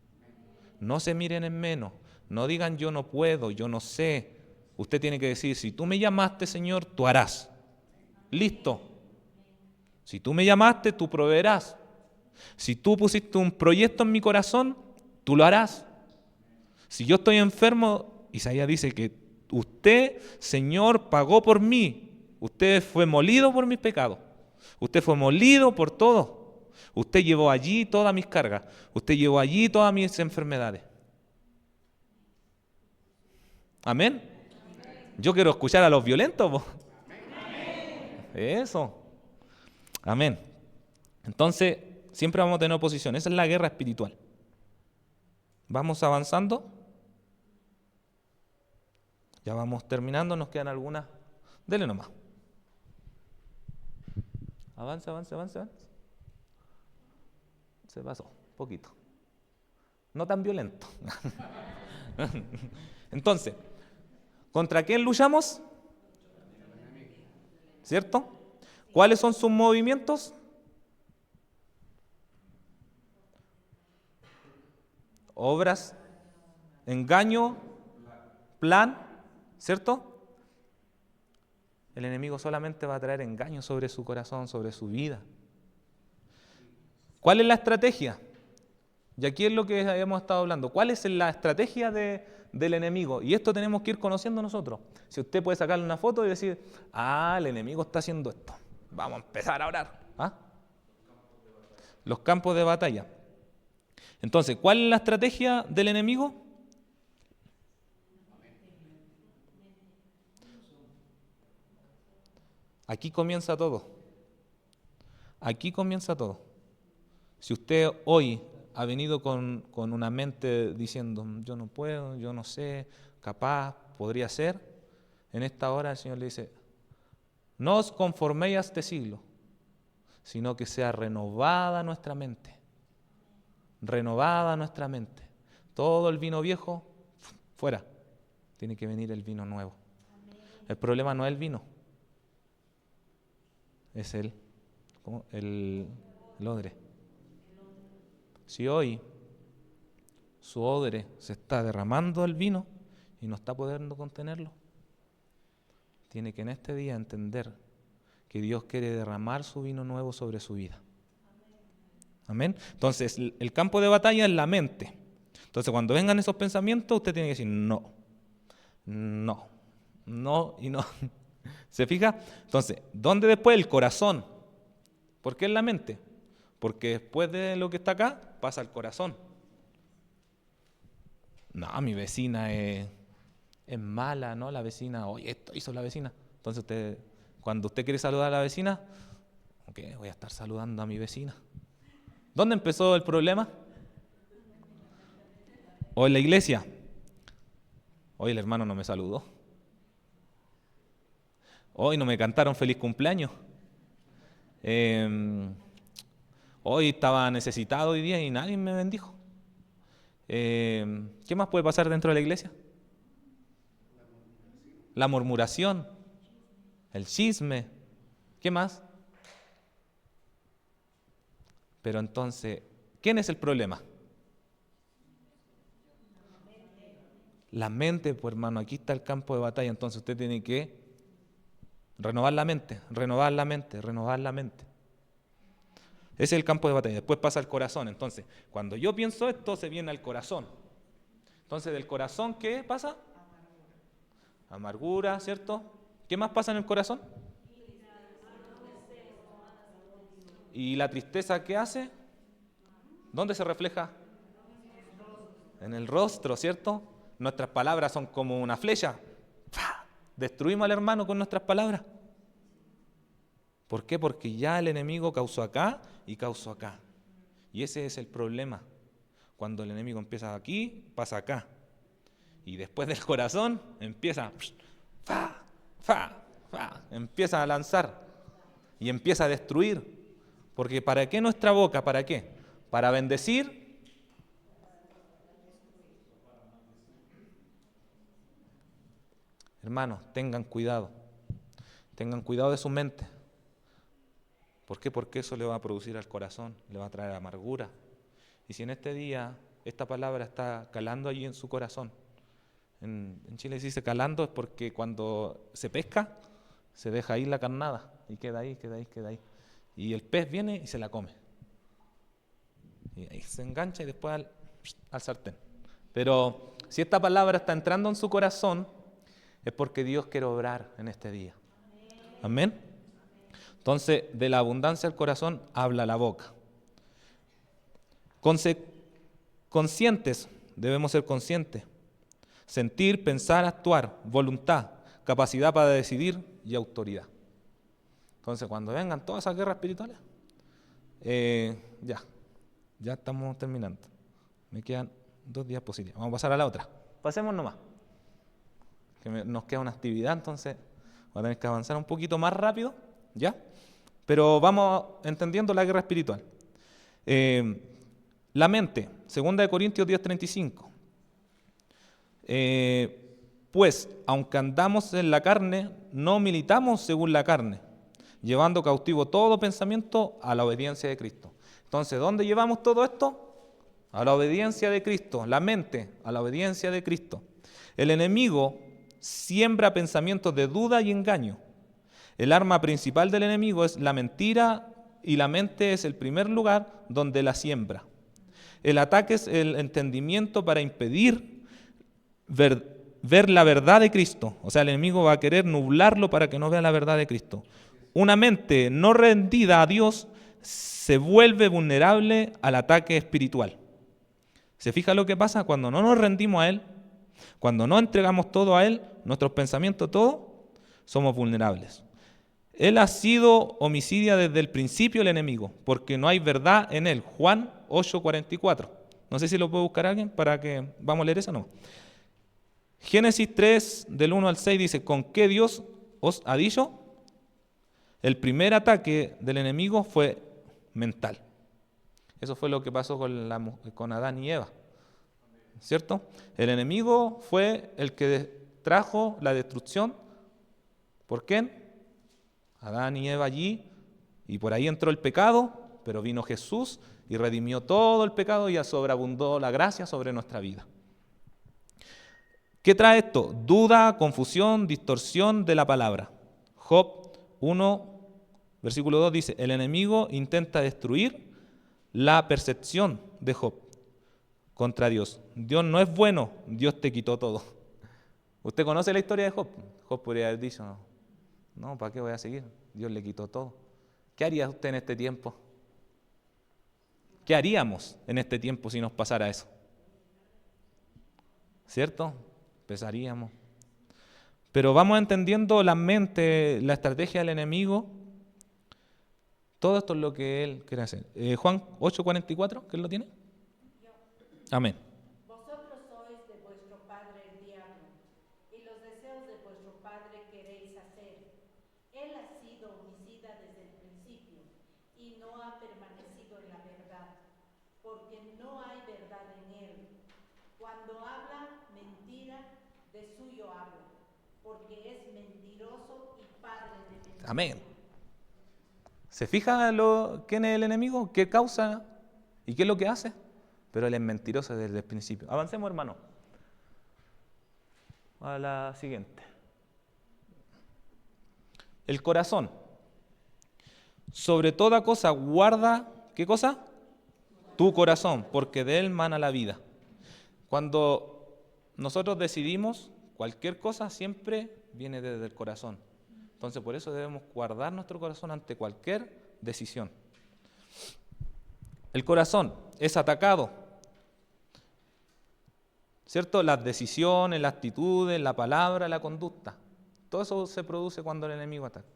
No se miren en menos, no digan yo no puedo, yo no sé. Usted tiene que decir, si tú me llamaste, Señor, tú harás. Listo. Si tú me llamaste, tú proveerás. Si tú pusiste un proyecto en mi corazón, tú lo harás. Si yo estoy enfermo, Isaías dice que usted, Señor, pagó por mí. Usted fue molido por mis pecados. Usted fue molido por todo. Usted llevó allí todas mis cargas. Usted llevó allí todas mis enfermedades. Amén. Yo quiero escuchar a los violentos. Eso. Amén. Entonces, siempre vamos a tener oposición. Esa es la guerra espiritual. Vamos avanzando. Ya vamos terminando. Nos quedan algunas. Dele nomás. Avanza. Se pasó, poquito. No tan violento. Entonces, ¿contra quién luchamos? ¿Cierto? ¿Cuáles son sus movimientos? Obras, engaño, plan, ¿cierto? El enemigo solamente va a traer engaño sobre su corazón, sobre su vida. ¿Cuál es la estrategia? Y aquí es lo que habíamos estado hablando. ¿Cuál es la estrategia del enemigo? Y esto tenemos que ir conociendo nosotros. Si usted puede sacarle una foto y decir, el enemigo está haciendo esto. Vamos a empezar a orar. Los campos de batalla. Entonces, ¿cuál es la estrategia del enemigo? Aquí comienza todo. Aquí comienza todo. Si usted hoy ha venido con una mente diciendo, yo no puedo, yo no sé, capaz, podría ser, en esta hora el Señor le dice, no os conforméis a este siglo, sino que sea renovada nuestra mente. Renovada nuestra mente. Todo el vino viejo, fuera. Tiene que venir el vino nuevo. El problema no es el vino, es el odre. Si hoy su odre se está derramando el vino y no está pudiendo contenerlo, tiene que en este día entender que Dios quiere derramar su vino nuevo sobre su vida. Amén. Entonces, el campo de batalla es la mente. Entonces, cuando vengan esos pensamientos, usted tiene que decir no, no, no y no. ¿Se fija? Entonces, ¿dónde después? El corazón. ¿Por qué en la mente? Porque después de lo que está acá, pasa al corazón. No, mi vecina es mala, ¿no? La vecina, oye, esto hizo la vecina. Entonces, cuando usted quiere saludar a la vecina, ok, voy a estar saludando a mi vecina. ¿Dónde empezó el problema? ¿O en la iglesia? Hoy el hermano no me saludó. Hoy no me cantaron feliz cumpleaños. Hoy estaba necesitado hoy día y nadie me bendijo. ¿Qué más puede pasar dentro de la iglesia? La murmuración, el chisme. ¿Qué más? Pero entonces, ¿quién es el problema? La mente, pues hermano, aquí está el campo de batalla. Entonces usted tiene que renovar la mente, renovar la mente, renovar la mente. Ese es el campo de batalla. Después pasa al corazón. Entonces, cuando yo pienso esto, se viene al corazón. Entonces, del corazón, ¿qué pasa? Amargura, ¿cierto? ¿Qué más pasa en el corazón? ¿Y la tristeza qué hace? ¿Dónde se refleja? En el rostro, ¿cierto? Nuestras palabras son como una flecha. ¡Pah! Destruimos al hermano con nuestras palabras. ¿Por qué? Porque ya el enemigo causó acá y causó acá. Y ese es el problema. Cuando el enemigo empieza aquí, pasa acá. Y después del corazón empieza, empieza a lanzar y empieza a destruir. Porque ¿para qué nuestra boca? ¿Para qué? Para bendecir. Hermanos, tengan cuidado. Tengan cuidado de su mente. ¿Por qué? Porque eso le va a producir al corazón, le va a traer amargura. Y si en este día esta palabra está calando allí en su corazón, en Chile se dice calando, es porque cuando se pesca, se deja ahí la carnada y queda ahí, queda ahí, queda ahí. Y el pez viene y se la come. Y ahí se engancha y después al sartén. Pero si esta palabra está entrando en su corazón, es porque Dios quiere obrar en este día. Amén. Entonces, de la abundancia del corazón habla la boca. Conscientes, debemos ser conscientes. Sentir, pensar, actuar, voluntad, capacidad para decidir y autoridad. Entonces, cuando vengan todas esas guerras espirituales, ya estamos terminando. Me quedan 2 diapositivas. Vamos a pasar a la otra. Pasemos nomás. Que nos queda una actividad, entonces voy a tener que avanzar un poquito más rápido, ¿ya? Pero vamos entendiendo la guerra espiritual. La mente, 2 Corintios 10:35. Pues, aunque andamos en la carne, no militamos según la carne, llevando cautivo todo pensamiento a la obediencia de Cristo. Entonces, ¿dónde llevamos todo esto? A la obediencia de Cristo, la mente a la obediencia de Cristo. El enemigo siembra pensamientos de duda y engaño. El arma principal del enemigo es la mentira y la mente es el primer lugar donde la siembra. El ataque es el entendimiento para impedir ver la verdad de Cristo. O sea, el enemigo va a querer nublarlo para que no vea la verdad de Cristo. Una mente no rendida a Dios se vuelve vulnerable al ataque espiritual. ¿Se fija lo que pasa? Cuando no nos rendimos a Él, cuando no entregamos todo a Él, nuestros pensamientos, todo, somos vulnerables. Él ha sido homicida desde el principio, el enemigo, porque no hay verdad en Él. Juan 8:44. No sé si lo puede buscar alguien para que vamos a leer eso, no. Génesis 3, del 1 al 6 dice, ¿con qué Dios os ha dicho? El primer ataque del enemigo fue mental. Eso fue lo que pasó con Adán y Eva, ¿cierto? El enemigo fue el que trajo la destrucción. ¿Por quién? Adán y Eva allí, y por ahí entró el pecado, pero vino Jesús y redimió todo el pecado y sobreabundó la gracia sobre nuestra vida. ¿Qué trae esto? Duda, confusión, distorsión de la palabra. Job 1, versículo 2 dice, el enemigo intenta destruir la percepción de Job contra Dios. Dios no es bueno, Dios te quitó todo. ¿Usted conoce la historia de Job? Job podría haber dicho, no, ¿para qué voy a seguir? Dios le quitó todo. ¿Qué haría usted en este tiempo? ¿Qué haríamos en este tiempo si nos pasara eso? ¿Cierto? Pesaríamos. Pero vamos entendiendo la mente, la estrategia del enemigo. Todo esto es lo que él quiere hacer. Juan 8:44, ¿quién lo tiene? Amén. Vosotros sois de vuestro padre el diablo, y los deseos de vuestro padre queréis hacer. Él ha sido homicida desde el principio, y no ha permanecido en la verdad, porque no hay verdad en él. Cuando habla mentira, de suyo habla, porque es mentiroso y padre de mentira. Amén. ¿Se fija quién es el enemigo? ¿Qué causa? ¿Y qué es lo que hace? Pero él es mentiroso desde el principio. Avancemos, hermano. A la siguiente. El corazón. Sobre toda cosa guarda, ¿qué cosa? Tu corazón, porque de él mana la vida. Cuando nosotros decidimos cualquier cosa, siempre viene desde el corazón. Entonces, por eso debemos guardar nuestro corazón ante cualquier decisión. El corazón es atacado, ¿cierto? Las decisiones, las actitudes, la palabra, la conducta. Todo eso se produce cuando el enemigo ataca.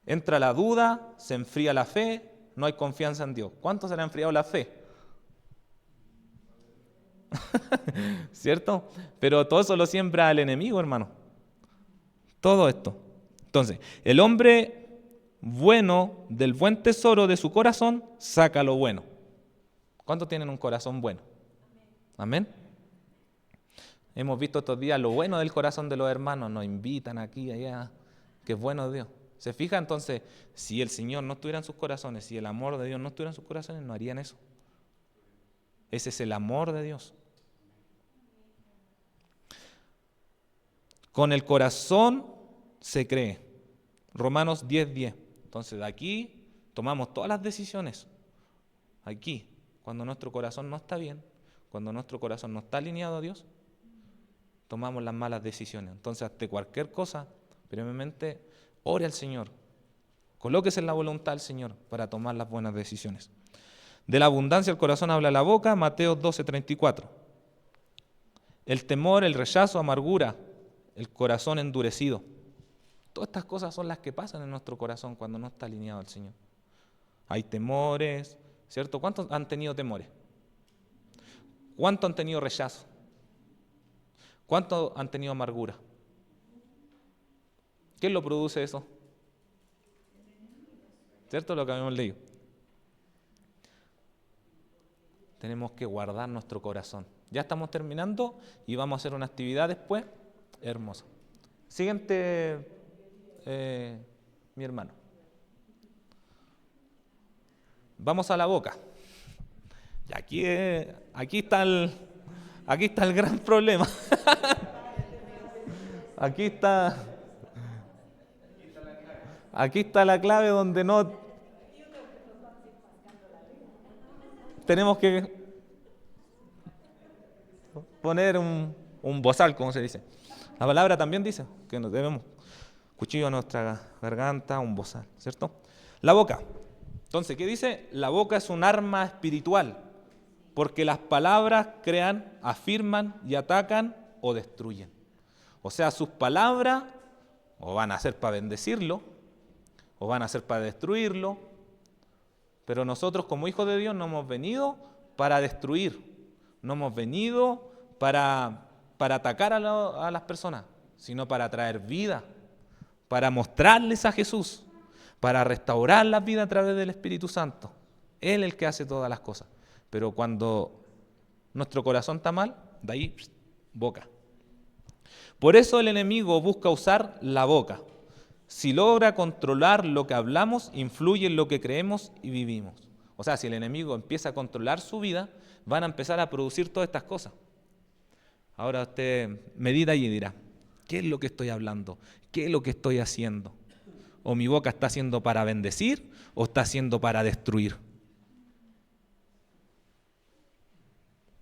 Entra la duda, se enfría la fe, no hay confianza en Dios. ¿Cuánto se le ha enfriado la fe? ¿Cierto? Pero todo eso lo siembra el enemigo, hermano. Todo esto. Entonces, el hombre bueno, del buen tesoro de su corazón, saca lo bueno. ¿Cuántos tienen un corazón bueno? Amén. Hemos visto estos días lo bueno del corazón de los hermanos, nos invitan aquí, allá, que es bueno Dios. ¿Se fija? Entonces, si el Señor no estuviera en sus corazones, si el amor de Dios no estuviera en sus corazones, no harían eso. Ese es el amor de Dios. Con el corazón se cree. Romanos 10:10. Entonces, de aquí tomamos todas las decisiones. Aquí, cuando nuestro corazón no está bien, cuando nuestro corazón no está alineado a Dios, tomamos las malas decisiones. Entonces, ante cualquier cosa, brevemente, ore al Señor. Colóquese en la voluntad del Señor para tomar las buenas decisiones. De la abundancia del corazón habla la boca, Mateo 12:34. El temor, el rechazo, amargura, el corazón endurecido. Todas estas cosas son las que pasan en nuestro corazón cuando no está alineado al Señor. Hay temores, ¿cierto? ¿Cuántos han tenido temores? ¿Cuántos han tenido rechazo? ¿Cuántos han tenido amargura? ¿Qué lo produce eso? ¿Cierto? Lo que habíamos leído. Tenemos que guardar nuestro corazón. Ya estamos terminando y vamos a hacer una actividad después hermosa. Siguiente, mi hermano. Vamos a la boca. Y aquí está el gran problema. Aquí está la clave donde no tenemos que poner un bozal, como se dice. La palabra también dice que nos debemos cuchillo a nuestra garganta, un bozal, ¿cierto? La boca. Entonces, ¿qué dice? La boca es un arma espiritual, porque las palabras crean, afirman y atacan o destruyen. O sea, sus palabras o van a ser para bendecirlo, o van a ser para destruirlo, pero nosotros como hijos de Dios no hemos venido para destruir, no hemos venido para atacar a las personas, sino para traer vida, para mostrarles a Jesús, para restaurar la vida a través del Espíritu Santo. Él es el que hace todas las cosas. Pero cuando nuestro corazón está mal, de ahí, boca. Por eso el enemigo busca usar la boca. Si logra controlar lo que hablamos, influye en lo que creemos y vivimos. O sea, si el enemigo empieza a controlar su vida, van a empezar a producir todas estas cosas. Ahora usted medita y dirá, ¿qué es lo que estoy hablando? ¿Qué es lo que estoy haciendo? ¿O mi boca está haciendo para bendecir o está haciendo para destruir?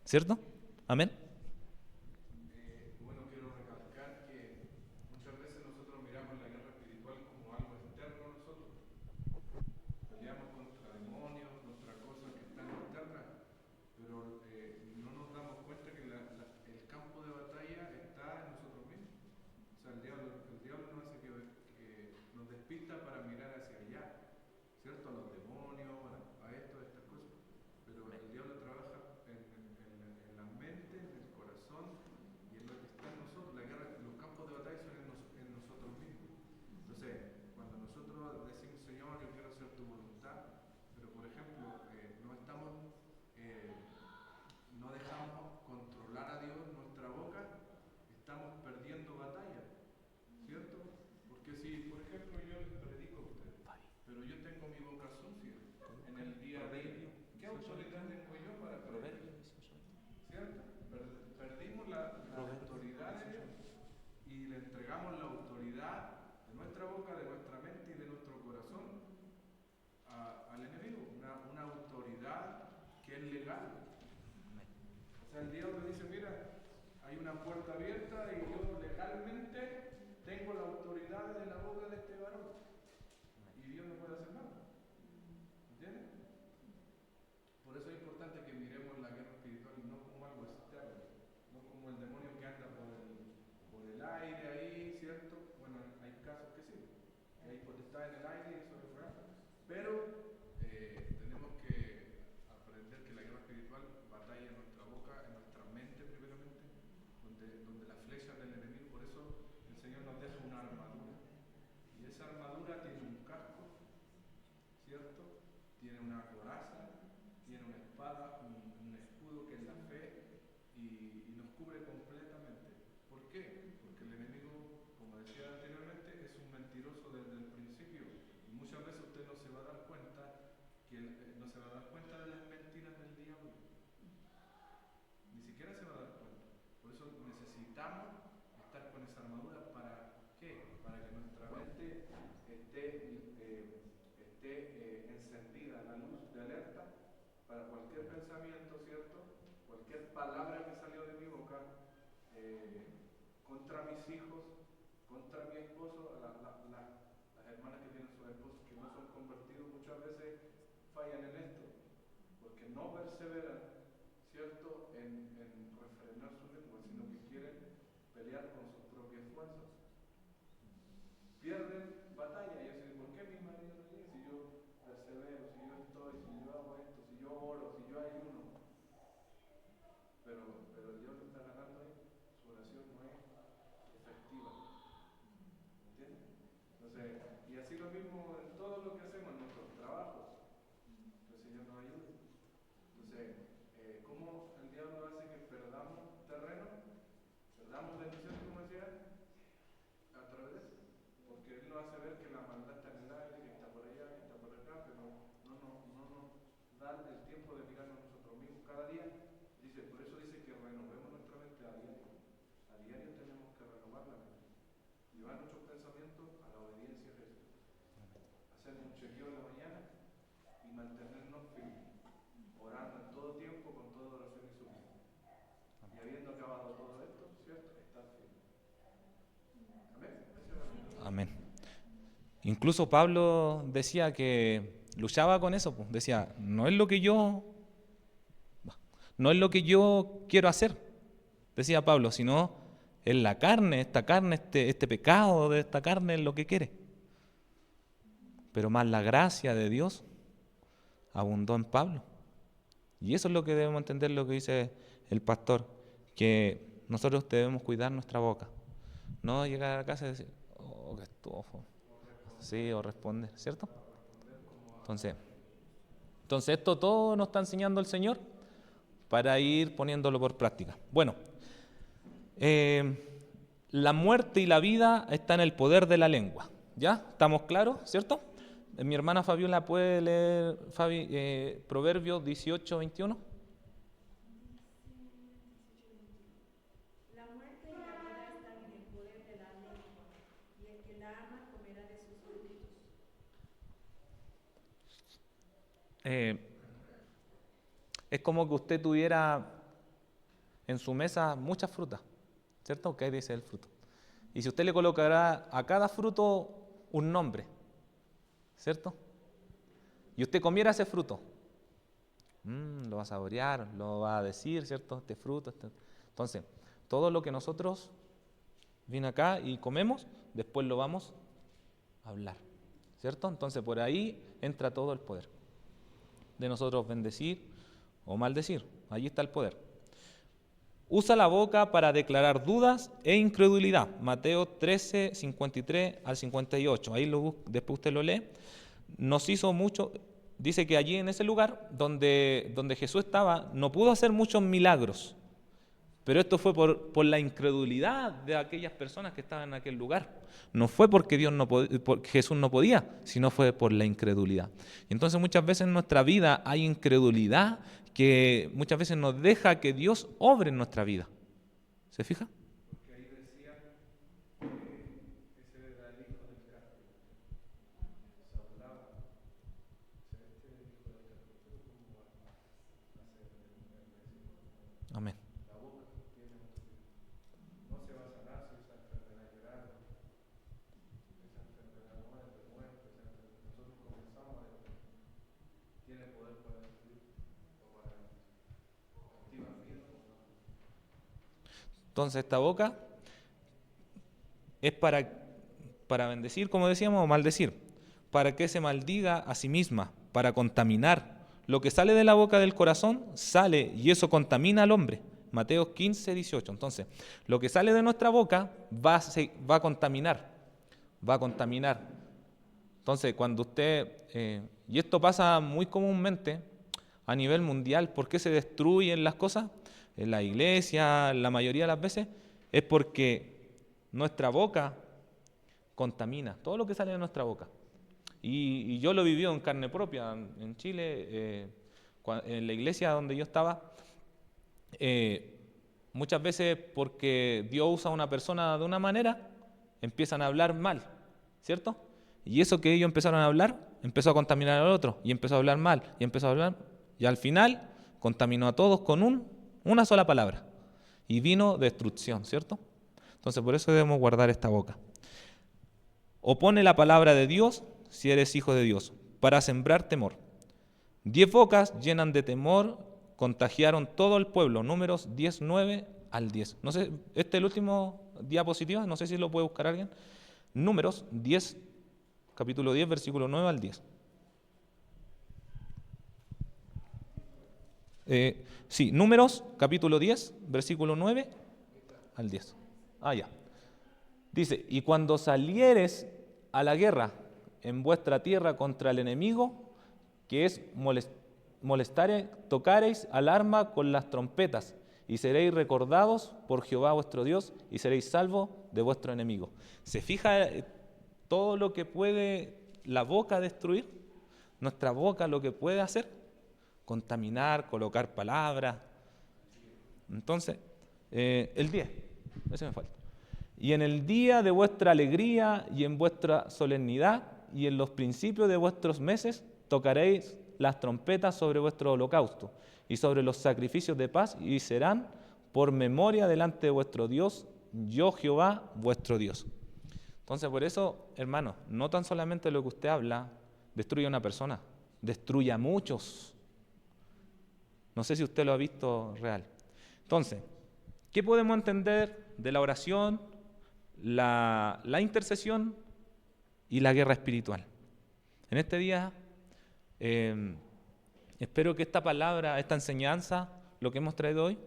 ¿Cierto? Amén. Bueno, quiero recalcar que muchas veces nosotros miramos la guerra espiritual como algo externo a nosotros. Peleamos contra demonios, contra cosas que están externas, pero no nos damos cuenta que el campo de batalla está en nosotros mismos. O sea, el diablo nos hace que nos despista para mirar hacia allá, ¿cierto? A los demonios, a esto, a estas cosas. Pero el diablo trabaja en la mente, en el corazón y en lo que está en nosotros. La guerra, los campos de batalla son en nosotros mismos. Entonces, cuando nosotros decimos, Señor, yo quiero hacer tu voluntad, pero por ejemplo, no dejamos controlar a Dios nuestra boca, estamos perdiendo batalla, ¿cierto? Porque si, por ejemplo, yo les predico a ustedes, pero yo tengo mi boca sucia en el día a día, ¿qué autoridad tengo yo para predicar? ¿Cierto? Perdimos la autoridad de Dios y le entregamos la autoridad de nuestra boca, de nuestra mente y de nuestro corazón al enemigo, una autoridad que es legal. O sea, el diablo dice, mira, hay una puerta abierta y yo legalmente tengo la autoridad de la boca de este varón y Dios no puede hacer nada. ¿Entiendes? Por eso es importante que miremos la guerra espiritual no como algo externo, no como el demonio que anda por el aire ahí, ¿cierto? Bueno, hay casos que sí, que hay potestad en el aire y eso es real. Pero tenemos que aprender que la guerra espiritual batalla en nuestra boca, en nuestra mente primeramente, donde las flechas del enemigo, por eso el Señor nos deja una armadura. Y esa armadura tiene un casco, ¿cierto? Tiene una coraza, tiene una espada, un escudo que es la fe y nos cubre completamente. ¿Por qué? Porque el enemigo, como decía anteriormente, es un mentiroso desde el principio y muchas veces usted no se va a dar cuenta no se va a dar cuenta de las mentiras del diablo. Ni siquiera se va a dar cuenta. Por eso necesitamos estar con esa armadura. ¿Para qué? Para que nuestra mente esté encendida, la luz de alerta para cualquier pensamiento, ¿cierto? Cualquier palabra que salió de mi boca contra mis hijos, contra mi esposo, las hermanas que tienen sus esposos que no son convertidos muchas veces fallan en esto, porque no perseveran, ¿cierto?, en refrenar su lengua, sino que quieren pelear con sus propias fuerzas. Pierden batalla y dicen, ¿por qué mi marido no llega? Si yo persevero, si yo estoy, si yo hago esto, si yo oro, si yo ayuno. Pero el Dios está ganando ahí, su oración no es efectiva. ¿Entiendes? Entonces, y así lo mismo en todo lo que hacemos en nuestros trabajos. Que el Señor nos ayude. Entonces, ¿cómo el diablo hace que perdamos terreno? Perdamos bendiciones, como decía, a través de eso. Porque Él nos hace ver que la maldad está en el aire, que está por allá, que está por acá, pero no nos da el tiempo de mirarnos nosotros mismos cada día. Por eso dice que renovemos nuestra mente a diario. A diario tenemos que renovar la mente. Llevar nuestros pensamientos a la obediencia a Jesús. Hacer un chequeo en la mañana y mantenernos firmes, orando en todo tiempo con toda oración y súplica. Y habiendo Incluso Pablo decía que luchaba con eso, pues. Decía, no es lo que yo quiero hacer, decía Pablo, sino es la carne, esta carne, este pecado de esta carne es lo que quiere. Pero más la gracia de Dios abundó en Pablo. Y eso es lo que debemos entender, lo que dice el pastor, que nosotros debemos cuidar nuestra boca. No llegar a casa y decir, oh, qué estofo. Sí, o responder, ¿cierto? Entonces esto todo nos está enseñando el Señor para ir poniéndolo por práctica. Bueno, la muerte y la vida están en el poder de la lengua. ¿Ya? ¿Estamos claros? ¿Cierto? Mi hermana Fabiola puede leer Proverbios 18, 21. La muerte y la vida están en el poder de la lengua, y el que la ama comerá de sus frutos. Es como que usted tuviera en su mesa muchas frutas, ¿cierto? ¿Qué dice el fruto? Y si usted le colocará a cada fruto un nombre, ¿cierto? Y usted comiera ese fruto, lo va a saborear, lo va a decir, ¿cierto? Este fruto. Entonces, todo lo que nosotros viene acá y comemos, después lo vamos a hablar, ¿cierto? Entonces, por ahí entra todo el poder de nosotros bendecir o maldecir. Allí está el poder. Usa la boca para declarar dudas e incredulidad. Mateo 13, 53 al 58. Ahí después usted lo lee. Nos hizo mucho. Dice que allí en ese lugar donde Jesús estaba, no pudo hacer muchos milagros. Pero esto fue por la incredulidad de aquellas personas que estaban en aquel lugar. No fue porque Jesús no podía, sino fue por la incredulidad. Y entonces muchas veces en nuestra vida hay incredulidad que muchas veces nos deja que Dios obre en nuestra vida. ¿Se fija? Porque ahí decía que ese era el hijo del carpintero. Se hablaba. Este es el hijo del carpintero, ¿cómo va a hacer el Amén. La boca tiene no se va a sanar si esa enfermedad es grave. Esa enfermedad no es de muerte. Nosotros comenzamos a decir, tiene poder para destruir o para activar vida o no. Entonces esta boca es para bendecir, como decíamos, o maldecir. Para que se maldiga a sí misma, para contaminar. Lo que sale de la boca del corazón sale y eso contamina al hombre. Mateo 15, 18. Entonces, lo que sale de nuestra boca va a contaminar. Va a contaminar. Entonces, cuando usted... y esto pasa muy comúnmente a nivel mundial. ¿Por qué se destruyen las cosas? En la iglesia, la mayoría de las veces, es porque nuestra boca contamina. Todo lo que sale de nuestra boca. Y yo lo he vivido en carne propia. En Chile, en la iglesia donde yo estaba... muchas veces porque Dios usa a una persona de una manera, empiezan a hablar mal, ¿cierto? Y eso que ellos empezaron a hablar, empezó a contaminar al otro, y empezó a hablar mal, y empezó a hablar, y al final contaminó a todos con una sola palabra, y vino destrucción, ¿cierto? Entonces por eso debemos guardar esta boca. Opone la palabra de Dios si eres hijo de Dios, para sembrar temor. 10 bocas llenan de temor, contagiaron todo el pueblo. Números 10, 9 al 10. No sé, este es el último diapositiva, no sé si lo puede buscar alguien. Números 10, capítulo 10, versículo 9 al 10. Sí, Números, capítulo 10, versículo 9 al 10. Ya. Dice, y cuando salieres a la guerra en vuestra tierra contra el enemigo, que es molestares, tocaréis alarma con las trompetas, y seréis recordados por Jehová vuestro Dios, y seréis salvos de vuestro enemigo. ¿Se fija todo lo que puede la boca destruir? Nuestra boca lo que puede hacer, contaminar, colocar palabras. Entonces, el 10, ese me falta. Y en el día de vuestra alegría y en vuestra solemnidad y en los principios de vuestros meses tocaréis las trompetas sobre vuestro holocausto y sobre los sacrificios de paz, y serán por memoria delante de vuestro Dios, yo Jehová vuestro Dios. Entonces, por eso, hermano, no tan solamente lo que usted habla destruye a una persona, destruye a muchos. No sé si usted lo ha visto real. Entonces, ¿qué podemos entender de la oración, la intercesión y la guerra espiritual? En este día, espero que esta palabra, esta enseñanza, lo que hemos traído hoy,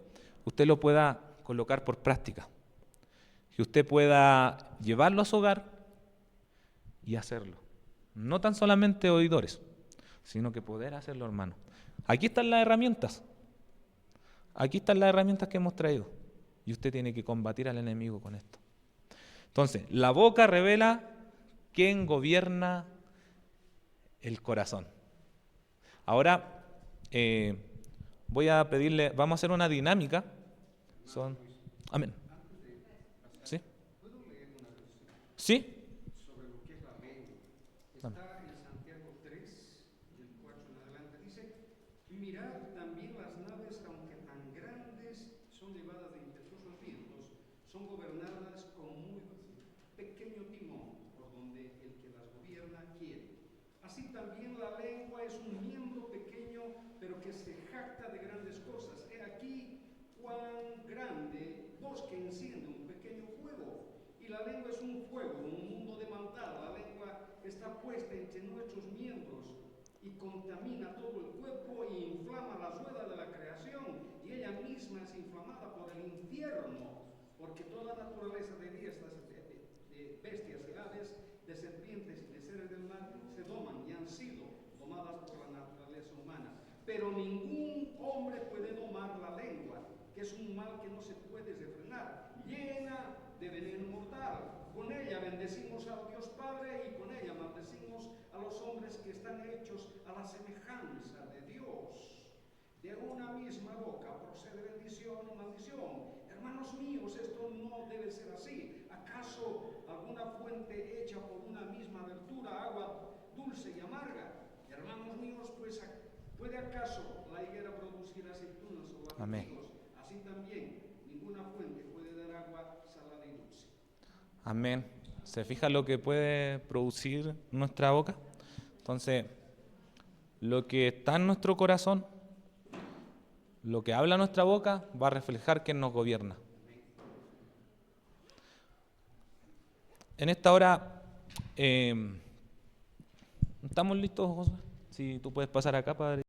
usted lo pueda colocar por práctica. Que usted pueda llevarlo a su hogar y hacerlo. No tan solamente oidores, sino que poder hacerlo, hermano. Aquí están las herramientas. Aquí están las herramientas que hemos traído. Y usted tiene que combatir al enemigo con esto. Entonces, la boca revela quién gobierna el corazón. Ahora, voy a pedirle, vamos a hacer una dinámica. Amén. ¿Sí? ¿Puedo leer una versión ¿Sí? sobre lo que es la lengua? Está en Santiago 3, del 4 en adelante. Dice, mirad también las naves, aunque tan grandes, son llevadas de impetuosos vientos, son gobernadas con muy pequeño timón, por donde el que las gobierna quiere. Así también la lengua es un miembro pequeño, pero que se jacta de grandes cosas. He aquí cuán grande bosque enciende un pequeño fuego. Y la lengua es un fuego, un mundo de maldad. La lengua está puesta entre nuestros miembros y contamina todo el cuerpo y inflama la rueda de la creación. Y ella misma es inflamada por el infierno, porque toda naturaleza de bestias y aves, de serpientes y de seres del mar se doman y han sido domadas por la naturaleza humana. Pero ningún hombre puede domar la lengua, que es un mal que no se puede refrenar, llena de veneno mortal. Con ella bendecimos al Dios Padre y con ella maldecimos a los hombres que están hechos a la semejanza de Dios. De una misma boca procede bendición y maldición. Hermanos míos, esto no debe ser así. ¿Acaso alguna fuente hecha por una misma abertura, agua dulce y amarga? Hermanos míos, pues ¿puede acaso la higuera producir aceitunas o Amén. higos? Así también, ninguna fuente puede dar agua salada y dulce. Amén. ¿Se fija lo que puede producir nuestra boca? Entonces, lo que está en nuestro corazón, lo que habla nuestra boca, va a reflejar quién nos gobierna. En esta hora, ¿estamos listos, Josué? Si tú puedes pasar acá, Padre.